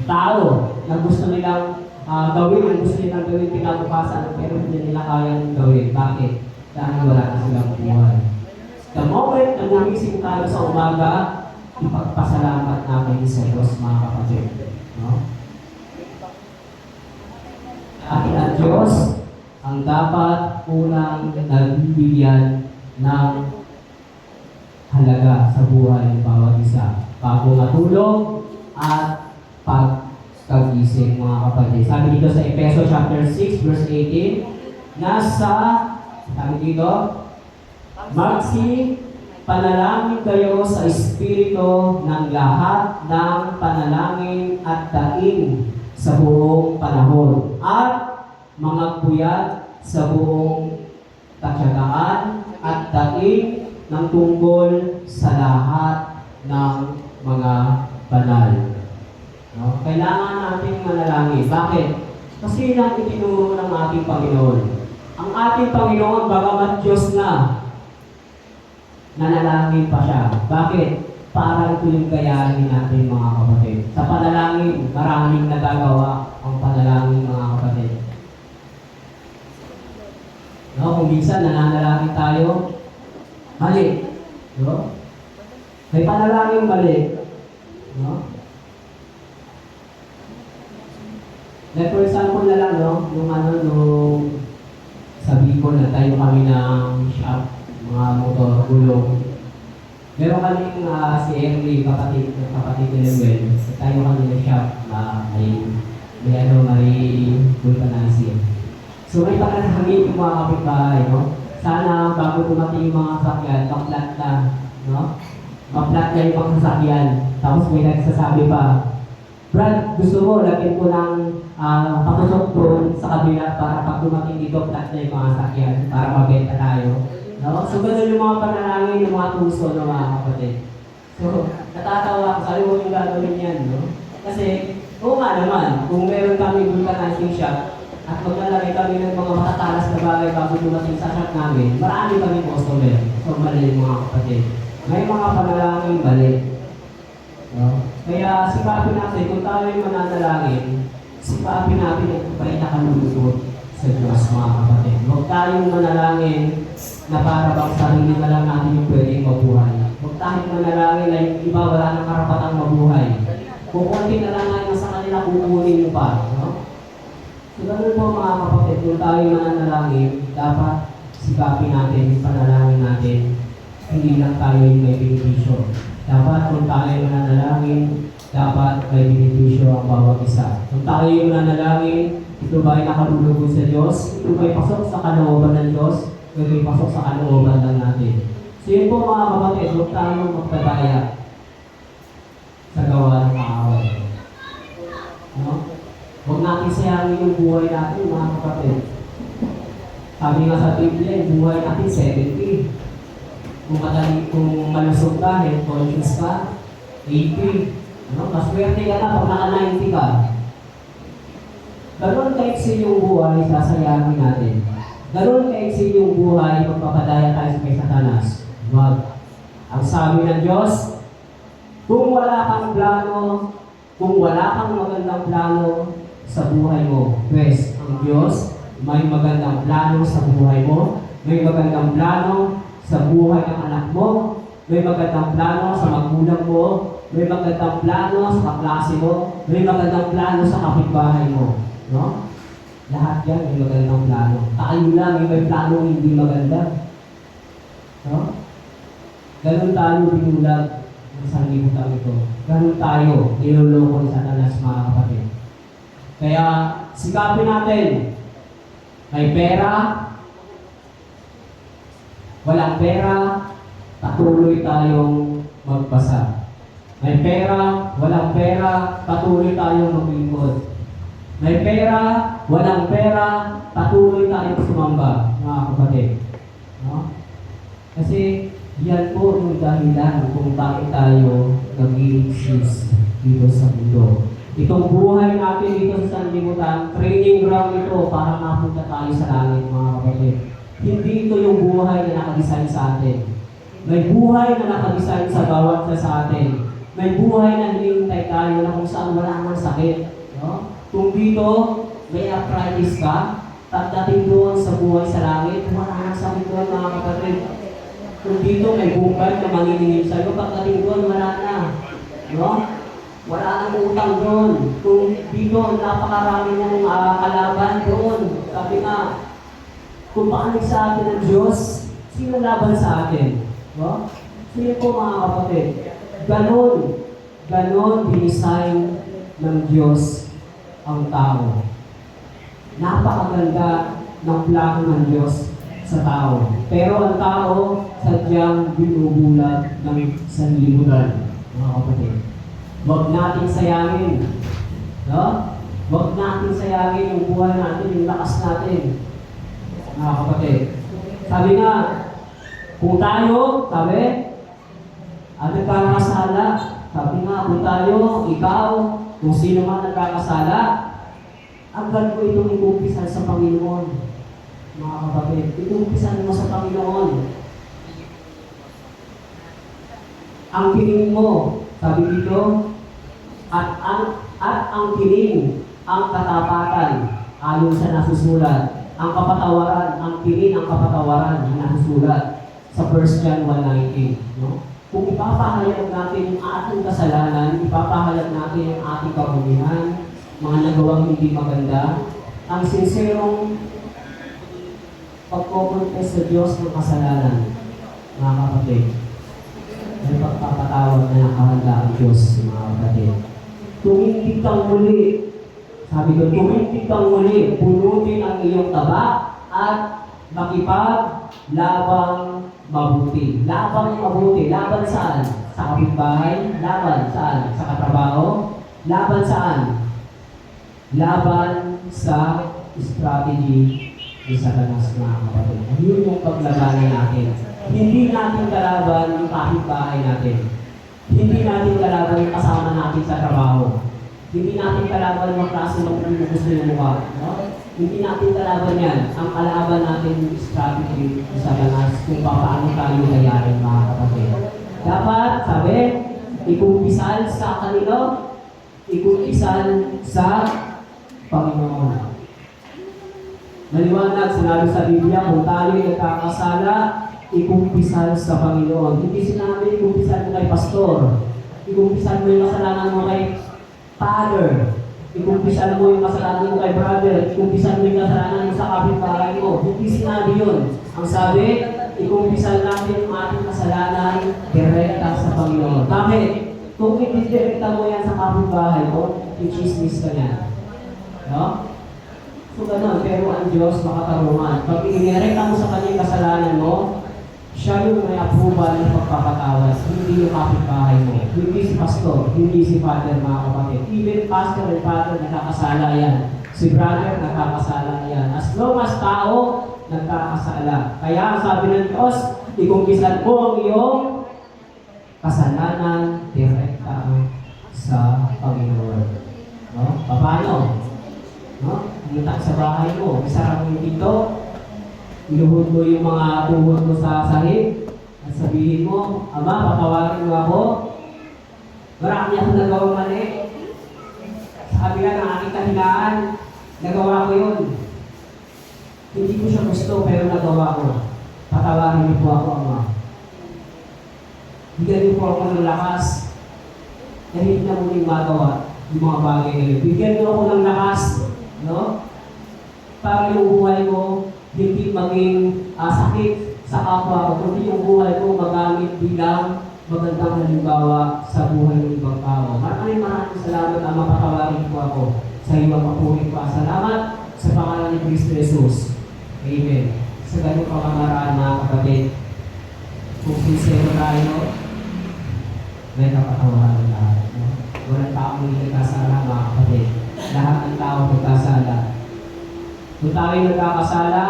S4: tao na gusto nilang gawin ang gusto nilang gawin kinabukasan pero hindi nila kayang gawin. Bakit? Dahil wala na silang buhay. The moment na gumising tayo sa umaga, ipagpasalamat natin sa Diyos mga kapatid. No? Dahil ang Diyos ang dapat unang nagbibigyan ng halaga sa buhay ng bawat isa. Bago matulog at pagkagising mga kapatid. Sabi dito sa Efeso chapter 6 verse 18, sabi dito, panalangin kayo sa Espiritu ng lahat ng panalangin at daing sa buong panahon at mga puyat sa buong tatyagaan at daing ng tungkol sa lahat ng mga banal. No? Kailangan nating manalangin. Bakit? Kasi yun ang itinuro ng ating Panginoon. Ang ating Panginoon, bagamat Diyos na, nanalangin pa siya. Bakit? Para ito yung gayahin natin mga kapatid. Sa panalangin, maraming nagagawa ang panalangin mga kapatid. No? Kung minsan nananalangin tayo, mali. No? May panalangin mali. No? Like for example na lang, no? Nung sabi ko na tayo kami ng shop, mga motor, gulong. Meron kami si Emily, kapatid ni Lemuel. Tayo kami ng shop na may vulcanizing. So may panalangin yung mga kapitbahay, no? Sana bago dumating yung mga sasakyan, maklat na, no? Maklat na yung mga sasakyan. Tapos may nagsasabi pa, Brad, gusto mo, lagyan ko ng patusok doon sa kabila para pag dumating dito, flat na yung mga sasakyan para mabenta tayo. No? So, ganun yung mga panalangin, yung mga puso ng mga kapatid. So, natatawa ako, sabi mo yung gagawin yan, no? Kasi, oo nga naman, kung meron kami vulcanizing shop, at maglalagay kami ng mga matatalas na bagay bago dumating sa shop namin, marami kami customer. So, mali yung mga kapatid. May mga panalangin mali. No? Kaya sikapin natin, kung tayo yung mananalangin, sikapin natin ang kapay na kalulugod sa Diyos mga kapatid. Huwag tayong manalangin na para bang sarili na lang natin yung pwedeng mabuhay. Huwag tayong manalangin na yung iba wala ng karapatang mabuhay. Kung konti na lang ngayon sa kanila, kukunin mo pa. No? So ganun po mga kapatid, kung tayo mananalangin, dapat sikapin natin, yung panalangin natin, hindi lang tayo yung may benepisyo. Dapat kung tayo yung nanalangin, dapat may benepisyo ang bawat isa. Kung tayo yung nanalangin, ito ba ay nakalulugod sa Diyos? Ito ba ay pasok sa kalooban ng Diyos? Ito ba ay pasok sa kalooban lang natin? So yun po mga kapatid, huwag tayong magpadaya sa gawa ng kaaway. No? Huwag natin sayangin yung buhay natin mga kapatid. Sabi nga sa Biblia, yung buhay natin 70. Kung malusog ka, health conscious ka, 80. Ano? Maswerte ka na pag naka-90 ka. Ganon kaiksi yung buhay, sasayangin natin. Ganon kaiksi yung buhay, magpapadaya tayo kay Satanas. Wag. Ang sabi ng Diyos, kung wala kang plano, kung wala kang magandang plano sa buhay mo, pues, ang Diyos may magandang plano sa buhay mo, may magandang plano sa buhay ng anak mo, may magandang plano sa magulang mo, may magandang plano sa kaklase mo, may magandang plano sa kapitbahay mo. No? Lahat yan may magandang plano. Tayo lang yung may plano hindi maganda. No? Ganun tayo binulag ng sanlibutan ito. Ganun tayo niloloko ni Satanas mga kapatid. Kaya sikapin natin. May pera, walang pera, patuloy tayong magbasa. May pera, walang pera, patuloy tayong maglingkod. May pera, walang pera, patuloy tayong sumamba, mga kapatid. No? Kasi yan po yung dahilan kung bakit tayo nag-i-exist dito sa mundo. Itong buhay natin dito sa sanlibutan, training ground ito para mapunta tayo sa langit, mga kapatid. Hindi ito yung buhay na nakadesign sa atin. May buhay na nakadesign sa bawat isa sa atin. May buhay na hinihintay tayo na kung saan wala nang sakit. No? Kung dito may arthritis ka, pagdating doon sa buhay sa langit, wala nang sakit doon, mga kapatid. Kung dito may bukal na manginingil sa'yo, pagdating doon, wala na. No? Wala nang utang doon. Kung dito, napakarami ng kalaban doon. Sabi nga, kung paano sa atin ng Diyos, sino laban sa atin? No? Sino po mga kapatid? Ganon dinisign ng Diyos ang tao. Napakaganda ng plano ng Diyos sa tao. Pero ang tao, sadyang binubulag ng sanlibutan, mga kapatid. Huwag natin sayangin. No? Huwag natin sayangin yung buhay natin, yung lakas natin. Mga kapatid. Sabi nga, kung tayo, ang nagkakasala, sabi nga, kung tayo, ikaw, kung sino man nagkakasala, agad ko itong ikumpisan sa Panginoon. Mga kapatid, ikumpisan mo sa Panginoon. Ang piling mo, sabi dito, at ang piling, ang katapatan, ayon sa nasusulat, ang kapatawaran, ang piling, ang kapatawaran, ang nasusulat sa 1 John 1:19. No? Kung ipapahayag natin yung ating kasalanan, ipapahayag natin yung ating kabulihan, mga nagawang hindi maganda, ang sinserong pagkoconfess sa Diyos ng kasalanan, mga kapatid, ay pagpapatawad na nakahanda ang Diyos, mga kapatid. Tumindig kang muli, sabi ko, tumindig kang muli, punutin ang iyong taba at makipaglabang mabuti. Labang mabuti. Laban saan? Sa kapitbahay? Laban saan? Sa katrabaho? Laban saan? Laban sa strategy ni Satanas, mga kapatid. Yun yung paglabanan natin. Hindi natin kalaban yung kapitbahay natin. Hindi natin kalaban yung kasama natin sa trabaho. Hindi natin kalaban yung klase ng gusto yung mukha. No? Hindi natin kalaban yan. Ang kalaban natin yung strategy ni Satanas kung paano tayo layarin, mga kapatid. Dapat, sabi, ikumpisan sa kanila, ikumpisan sa Panginoon. Maliwanag, sinabi sa Biblia, kung tayo nagkakasala, ikumpisan sa Panginoon. Hindi sinabi, ikumpisan mo kay pastor. Ikumpisan mo yung kasalanan mo kay father. ikumpisan mo yung kasalanan mo kay brother, ikumpisan mo yung kasalanan mo sa kapitbahay mo. Hindi sinabi yun. Ang sabi, ikumpisan natin yung ating kasalanan direkta sa Panginoon. Bakit? Kung direkta mo yan sa kapitbahay mo, i-chismis ka niya. No? So ganun, pero ang Diyos makatarungan. Pag inirekta mo sa kanya yung kasalanan mo, siya yung may approval ng pagpapatawad, hindi yung kapitbahay mo. Hindi si pastor, hindi si father, mga kapatid. Even pastor and father, nakakasala yan. Si brother, nakakasala yan. As long as tao, nagkakasala. Kaya ang sabi ng Diyos, ikumpisan mo ang iyong kasalanan direkta sa Panginoon. No? Paano? No? Pumunta sa bahay mo, isara mo yung pinto, iluhod mo yung mga tuhod mo sa sahig, at sabihin mo, Ama, patawarin mo ako. Marami akong nagawang mali. Sa kabila ng aking kahinaan, nagawa ko yun. Hindi ko siya gusto, pero nagawa ko. Patawarin niyo po ako, Ama. Bigyan niyo po ako ng lakas na hindi na muling magawa yung mga bagay ngayon. Bigyan niyo ako ng lakas, no? Para yung buhay mo hindi maging sakit sa kapwa ko, kundi yung buhay ko magamit bilang magandang halimbawa sa buhay ng ibang tao. Maraming salamat na mapatawarin po ako sa iyong mapuhin pa. Salamat sa pangalan ni Kristo Jesus. Amen. Sa ganyung pamamaraan, mga kapatid, kung sincere tayo, may kapatawaran lahat. Walang taong hindi nagkasala, mga kapatid. Lahat ng tao nagkasala. Kung tayo nagkakasala,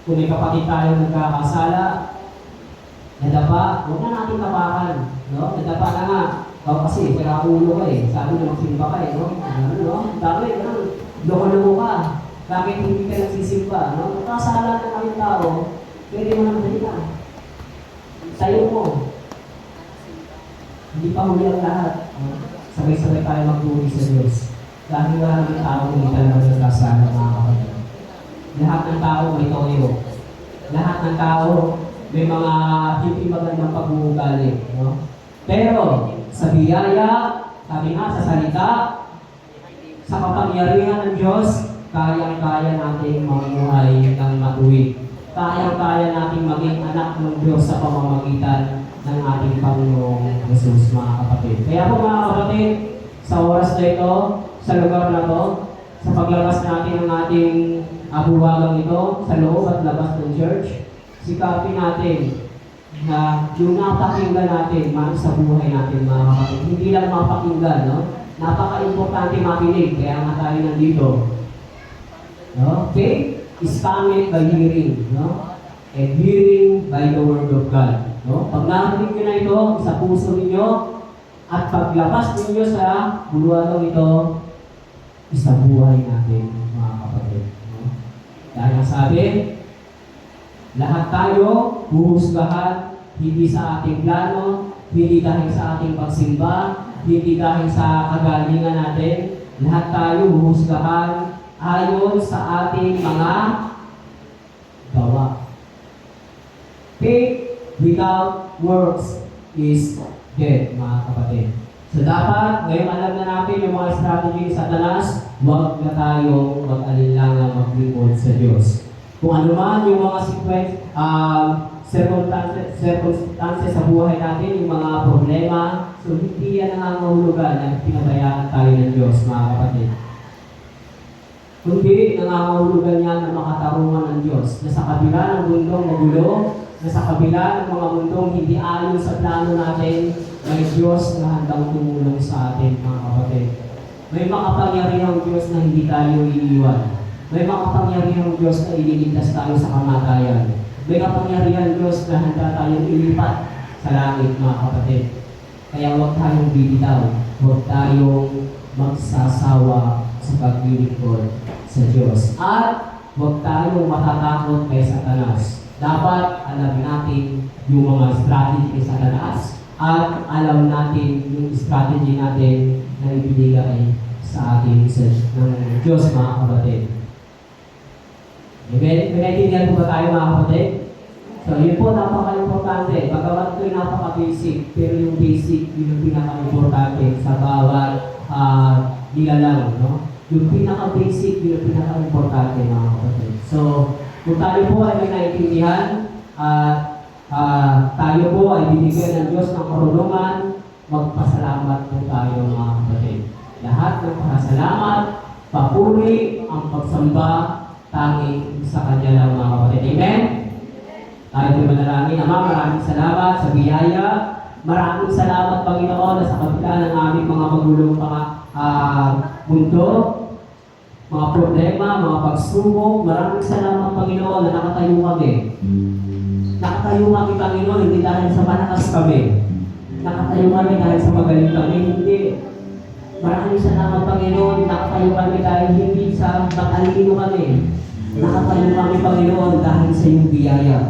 S4: kung may kapatid tayo nagkakasala, nadapa, huwag na natin tapakan. No? Nadapa na nga. Kasi, sira ulo ka eh. Sabi na magsimba ka eh. No? No? Dami, loko-loko ka. Bakit hindi ka nagsisimba? No? Nagkasala na kayong tao, pwede mo naman halika. Tayo mo. Hindi pa huli ang lahat. No? Sabay-sabay tayo magturi sa Diyos. Dahil wala ng tao hindi talaga nagkasala, mga kapatid. Lahat ng tao may toyo. Lahat ng tao may mga hindi magandang pag-uugali. No? Pero sa biyaya, sabi nga sa salita, sa kapangyarihan ng Diyos, kayang-kaya natin mamuhay ng matuwid. Kayang-kaya natin maging anak ng Diyos sa pamamagitan ng ating Panginoong Jesus, mga kapatid. Kaya po, mga kapatid, sa oras na ito, sa lugar na ito, sa paglabas natin ng ating buwagang ito sa loob at labas ng church, sikapin natin na yung napakinggan natin sa buhay natin, mga kapatid. Hindi lang mapakinggan, no? Napaka-importante makinig, kaya nga tayo nandito. No? Faith is coming by hearing, no? And hearing by the word of God. No? Pag narinig nyo na ito sa puso ninyo, at paglabas ninyo sa buwagang ito, isang buhay natin, mga kapatid. Dahil ang sabi, lahat tayo huhusgahan hindi sa ating plano, hindi dahil sa ating pagsimba, hindi dahil sa kagalingan natin. Lahat tayo huhusgahan ayon sa ating mga gawa. Faith without works is dead, mga kapatid. So dapat, ngayon alam na natin yung mga strategy ni Satanas, huwag na tayong mag-alinlangan maglingkod sa Diyos. Kung ano man yung mga circumstances sa buhay natin, yung mga problema, so hindi yan nangangahulugan na pinabayaan tayo ng Diyos, mga kapatid. Kundi nangangahulugan yan na makatarungan ng Diyos, na sa kabila ng mundong magulo, na sa kabila ng mga mundong hindi ayon sa plano natin, may Diyos na handang tumulong sa atin, mga kapatid. May makapangyarihang Diyos na hindi tayo iiwan. May makapangyarihang Diyos na ililigtas tayo sa kamatayan. May kapangyarihang Diyos na handa tayong ilipat sa langit, mga kapatid. Kaya huwag tayong bibitaw. Huwag tayong magsasawa sa paglilingkod sa Diyos. At huwag tayong matatakot kay Satanas. Dapat alam natin yung mga strategy ni Satanas at alam natin yung strategy natin na ibinigay sa ating ng Diyos, mga kapatid. Pinaintindihan po ba tayo, mga kapatid? So, yun po, napaka-importante. Bagamat ito'y napaka-basic, pero yung basic, yun yung pinaka-importante sa bawat nilalang, no? Yung pinaka-basic, yung pinaka-importante mga kapatid. So, kung tayo po ay may naiintindihan at tayo po ay binigyan ng Diyos ng karunungan, magpasalamat po tayo mga kapatid. Lahat ng pasalamat, papuri, ang pagsamba, tanging sa Kanya lang mga kapatid. Amen? Tayo po manalangin. Ama, maraming salamat sa biyaya. Maraming salamat, Panginoon, na sa kabila ng aming mga magulong mundo, mga problema, mga pagsubok. Maraming salamat, Panginoon, na nakatayo kami. Nakatayo kami, Panginoon, hindi dahil sa malakas kami. Nakatayo kami dahil sa magaling kami, hindi. Maraming salamat, Panginoon, nakatayo kami dahil hindi sa matalino kami. Nakatayo kami, Panginoon, dahil sa iyong biyaya.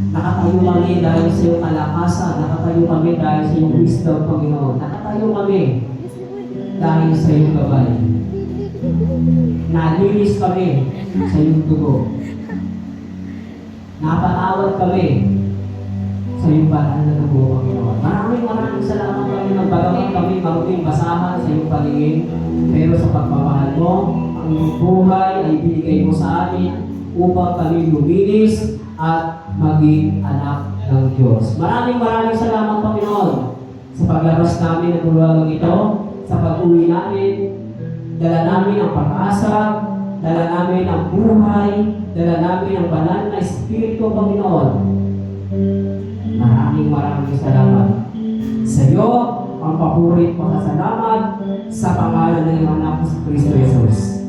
S4: Nakatayo kami dahil sa iyong kalakasan. Nakatayo kami dahil sa iyong wisdom, Panginoon. Nakatayo kami dahil sa iyong gabay. Nalinis kami sa iyong dugo. Napatawad kami sa iyong banal na dugo, Panginoon. Maraming salamat kami ng bagaman kami maruting basahan sa iyong paningin. Pero sa pagmamahal mo, ang iyong buhay ay binigay mo sa amin upang kami luminis at maging anak ng Diyos. Maraming salamat, Panginoon, sa paglabas namin ng bulwagang ito, sa pag-uwi namin, dala namin ang pag-asa, dala namin ang buhay, dala namin ang banal na Espiritu, Panginoon. Maraming salamat. Sa iyo, ang papuri at pasasalamat sa pangalan ng iyong anak sa Kristo Jesus.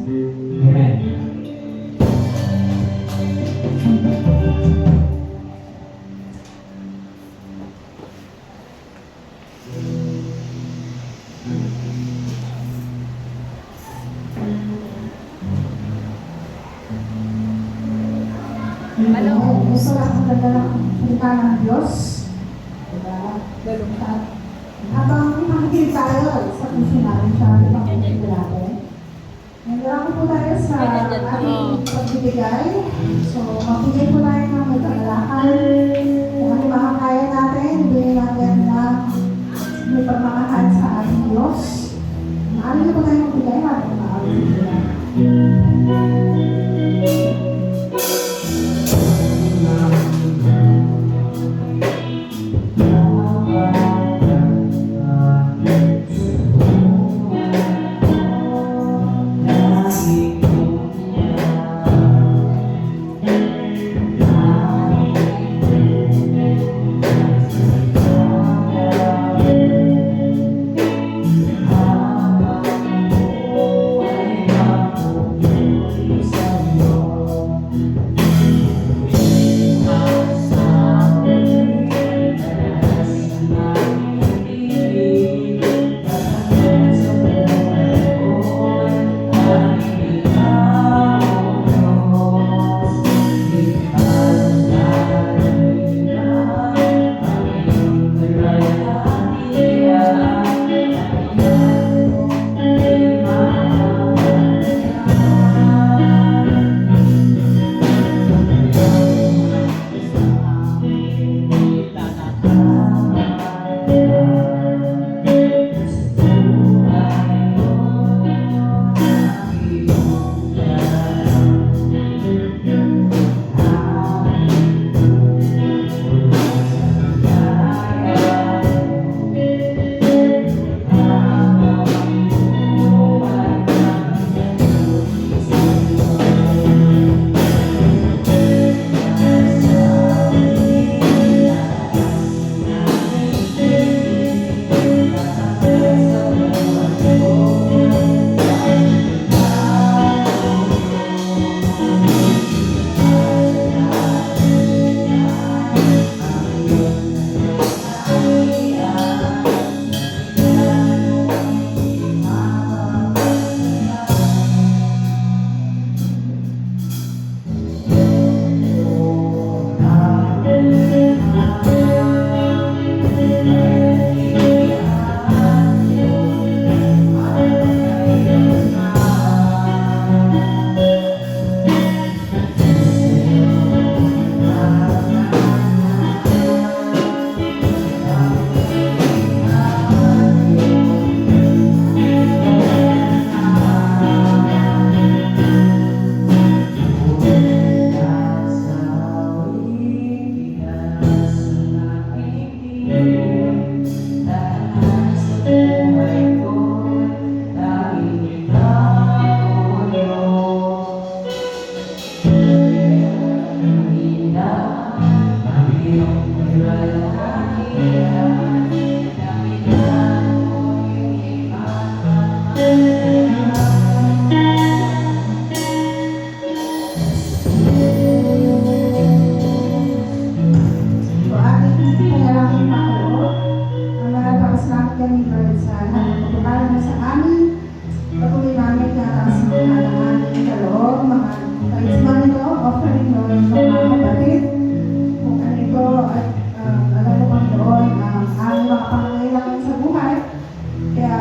S4: Amen.
S1: Gusto lang ang ganda ng salita ng Diyos. Diba? Ganun ka. Habang makikinig tayo sa puso natin sa ibang puso natin. Nagdarami po tayo sa ating pagbibigay. So, magbigay po tayo ng may kagalakal. Kung ano makakaya natin, ibigay natin na may pagmamahal sa ating Diyos. Maaari na po tayo magbigay natin na ating Diyos. So, ating panalangin makaloob. Ang nagpapasalamat kami, Lord, sa lahat ng pagpapala mo sa amin. Patuloy namin na taas ng lahat ng aming kaloob, mga karisma nito, offering, Lord, sa mga kapatid. Kung ano ito, at alam mo, Panginoon, ang aming mga pangangailangan sa buhay. Kaya,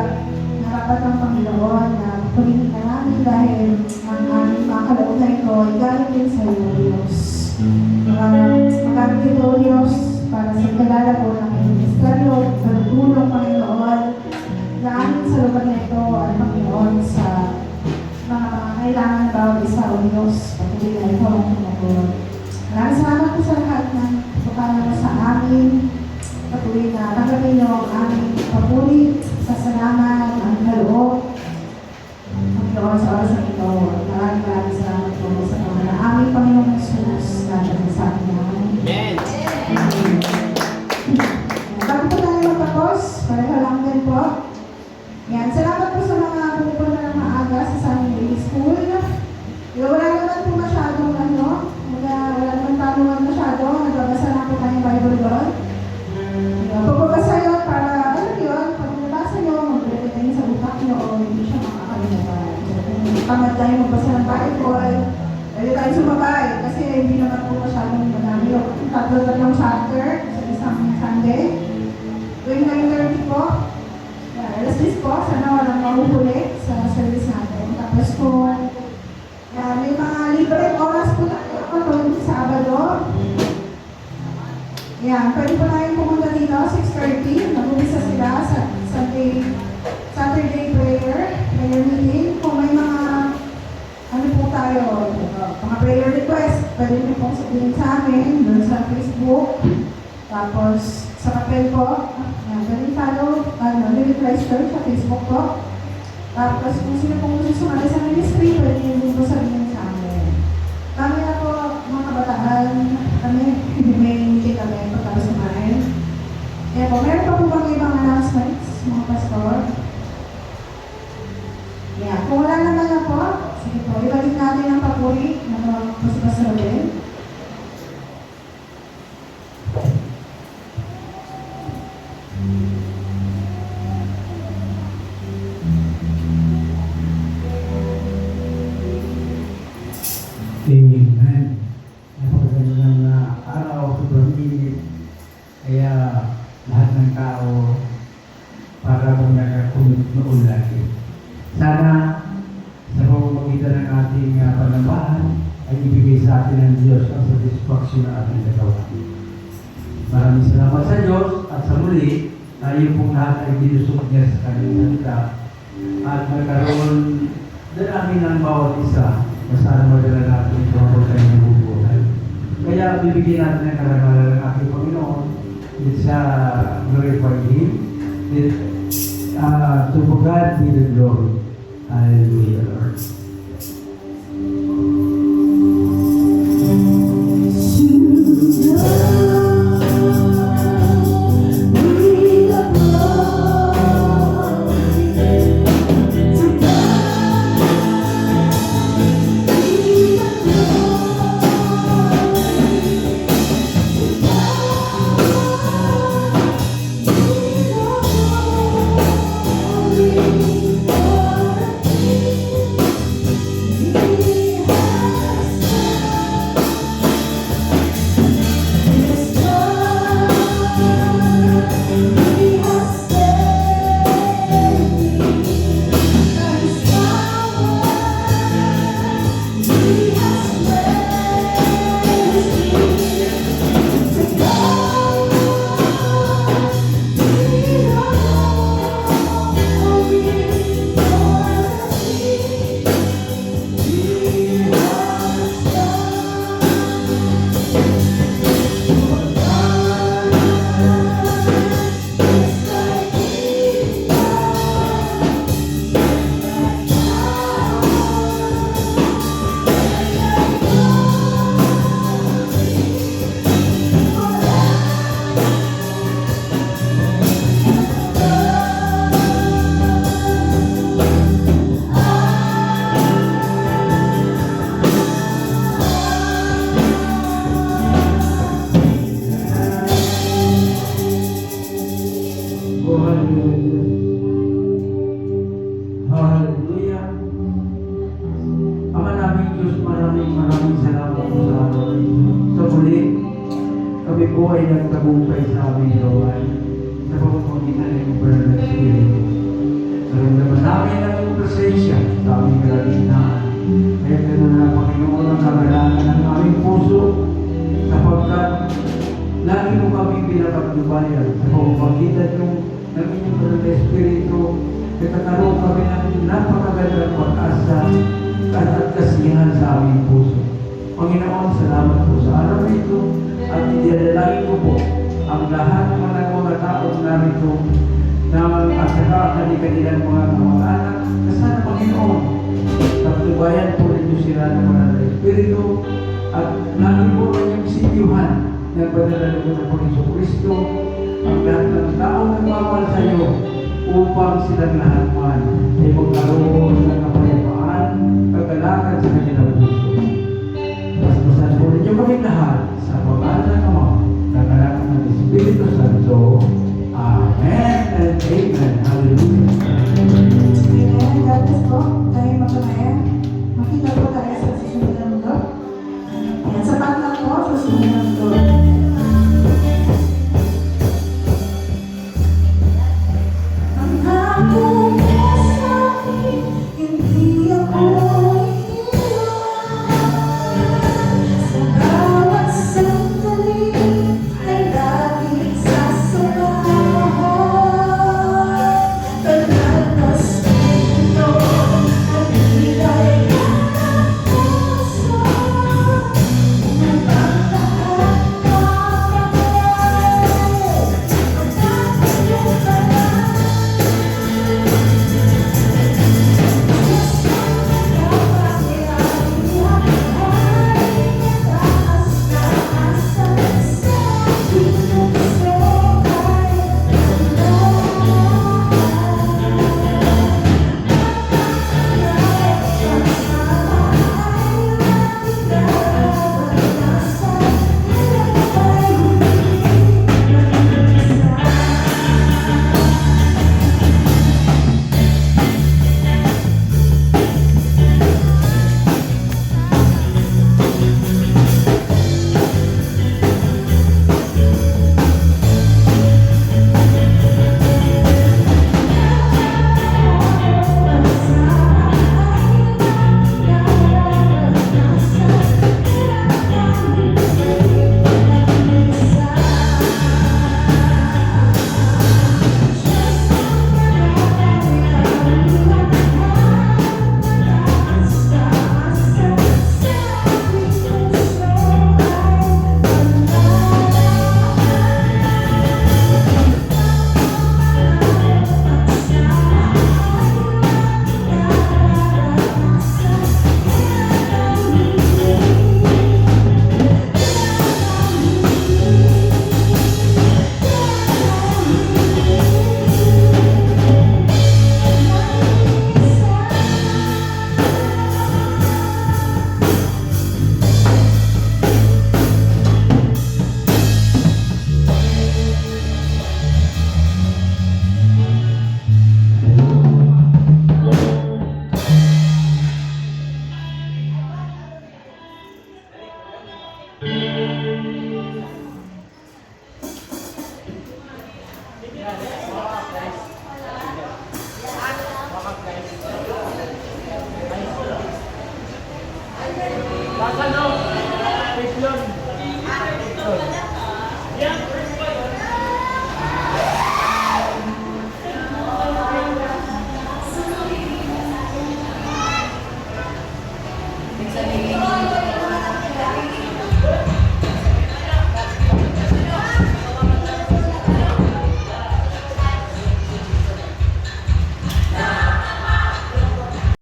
S1: narapat ng Panginoon na patuloy ka namin dahil ang aming mga kaloob na ito ay galing din sa iyo, Diyos. Magamit ito, Diyos, para sa kalala ko ng ministeryo, sa tulong, Panginoon, na amin sa lugar na ito at Panginoon sa mga kailangan na bawat isa, O Diyos, patuloy na ito ang tumutulong. Maraming salamat po sa lahat ng pagpapala mo sa amin. Patuloy na tanggapin niyo ang aming papuri sa salamat, ang kaloob, Panginoon, sa oras na ito. Maraming salamat po sa mga na aming Panginoon Jesus na sa amin.
S4: Amen.
S1: Bago po tayo magtapos, pareho lang din po. Yan, salamat po sa mga pumupunta ng maaga sa Sunday Day School. Wala naman po masyadong wala naman tanungan masyado. Nagbabasa lang po tayong Bible doon. Pagpapasa yun para, pag nabasa nyo, mag-repeat tayo sa utak nyo o hindi siya makakalimutan. Kung tamad tayo magbasa ng Bible, pwede tayo sumabay kasi hindi naman po masyadong madami yung tatlong chapter sa isang Sunday. Tuwing 9:30 po, alas 10 po, sana walang mahuhuli sa service natin. Tapos po, may mga libreng oras po tayo tuwing Sabado. Yan, pwede po tayong pumunta dito, 6:30. Mag-umisa sila sa Saturday prayer meeting. Kung may mga po tayo, mga prayer request, pwede niyo pong sabihin sa amin doon sa Facebook. Tapos, sa papel po, pwede follow, Living Christ Church sa Facebook po. Tapos, kung sino pong gusto sumali sa ministry, pwede niyo po sabihin sa amin. Kami na po, mga kabataan, kami, may meeting kami pagkatapos kumain. Kaya po, meron pa po bang ibang announcements, mga pastor? Yeah, kung wala naman na po, sige po, ibalik natin ang papuri na Pastor Robin.
S5: Amen. Napakagandang araw, sobrang init. Kaya lahat ng tao para mong nakakumit noon lagi. Sana sa pamamagitan ng ating panambahan ay ibigay sa atin ng Diyos ang satisfaction na ating nagawa. Maraming salamat sa Diyos at sa muli, tayo pong lahat ay dinusok niya sa kanyang salita at magkaroon namin ng bawat isa na sana madala natin ito ang kanyang bubuhay. Kaya bibigyan natin ng karangalan ng ating Panginoon sa glorify Him. To God be the glory. Hallelujah, Lord. po ay nagtagumpay sa aming gawain sa pamamagitan ng Banal na Espiritu. Naramdaman namin ang iyong presensya sa aming kalagitnaan. Kaya ganoon na Panginoon ang kagalangan ng aming puso sapagkat lagi mo kami pinapagdubayan sa pamamagitan ng inyong Banal na Espiritu. Nagkakaroon kami ng napakagandang pag-asa at kasiyahan sa aming puso. Panginoon, salamat po sa araw nito at idinalangin ko po ang lahat ng mga taong narito na at saka kanilang mga kamag-anak na sana Panginoon, pagtubayan po ninyo sila ng Banal na Espiritu at lagi po kanyang sinyuhan ng Banal na Panginoon Kristo ang lahat ng taong nagmamahal sa iyo upang silang lahat man ay magkaroon ng kapayapaan, kagalakan sa kanilang puso. Paspasan po ninyo kami lahat sa pangalan ng Ama, kagalakan ng Espiritu Santo. Amen and amen. Hallelujah.
S1: Amen. God bless po. Tayo magkamayan. Makita po tayo sa susunod na mundo. Ayan, sapat lang po sa susunod na mundo. Ang hapong sa akin, hindi ako iiwan. Sa bawat sandali ay laging sasamahan. Banal na Espiritu, nagbibigay ng puso. Upang lahat makakaya. Ang dating banal.
S4: Baka na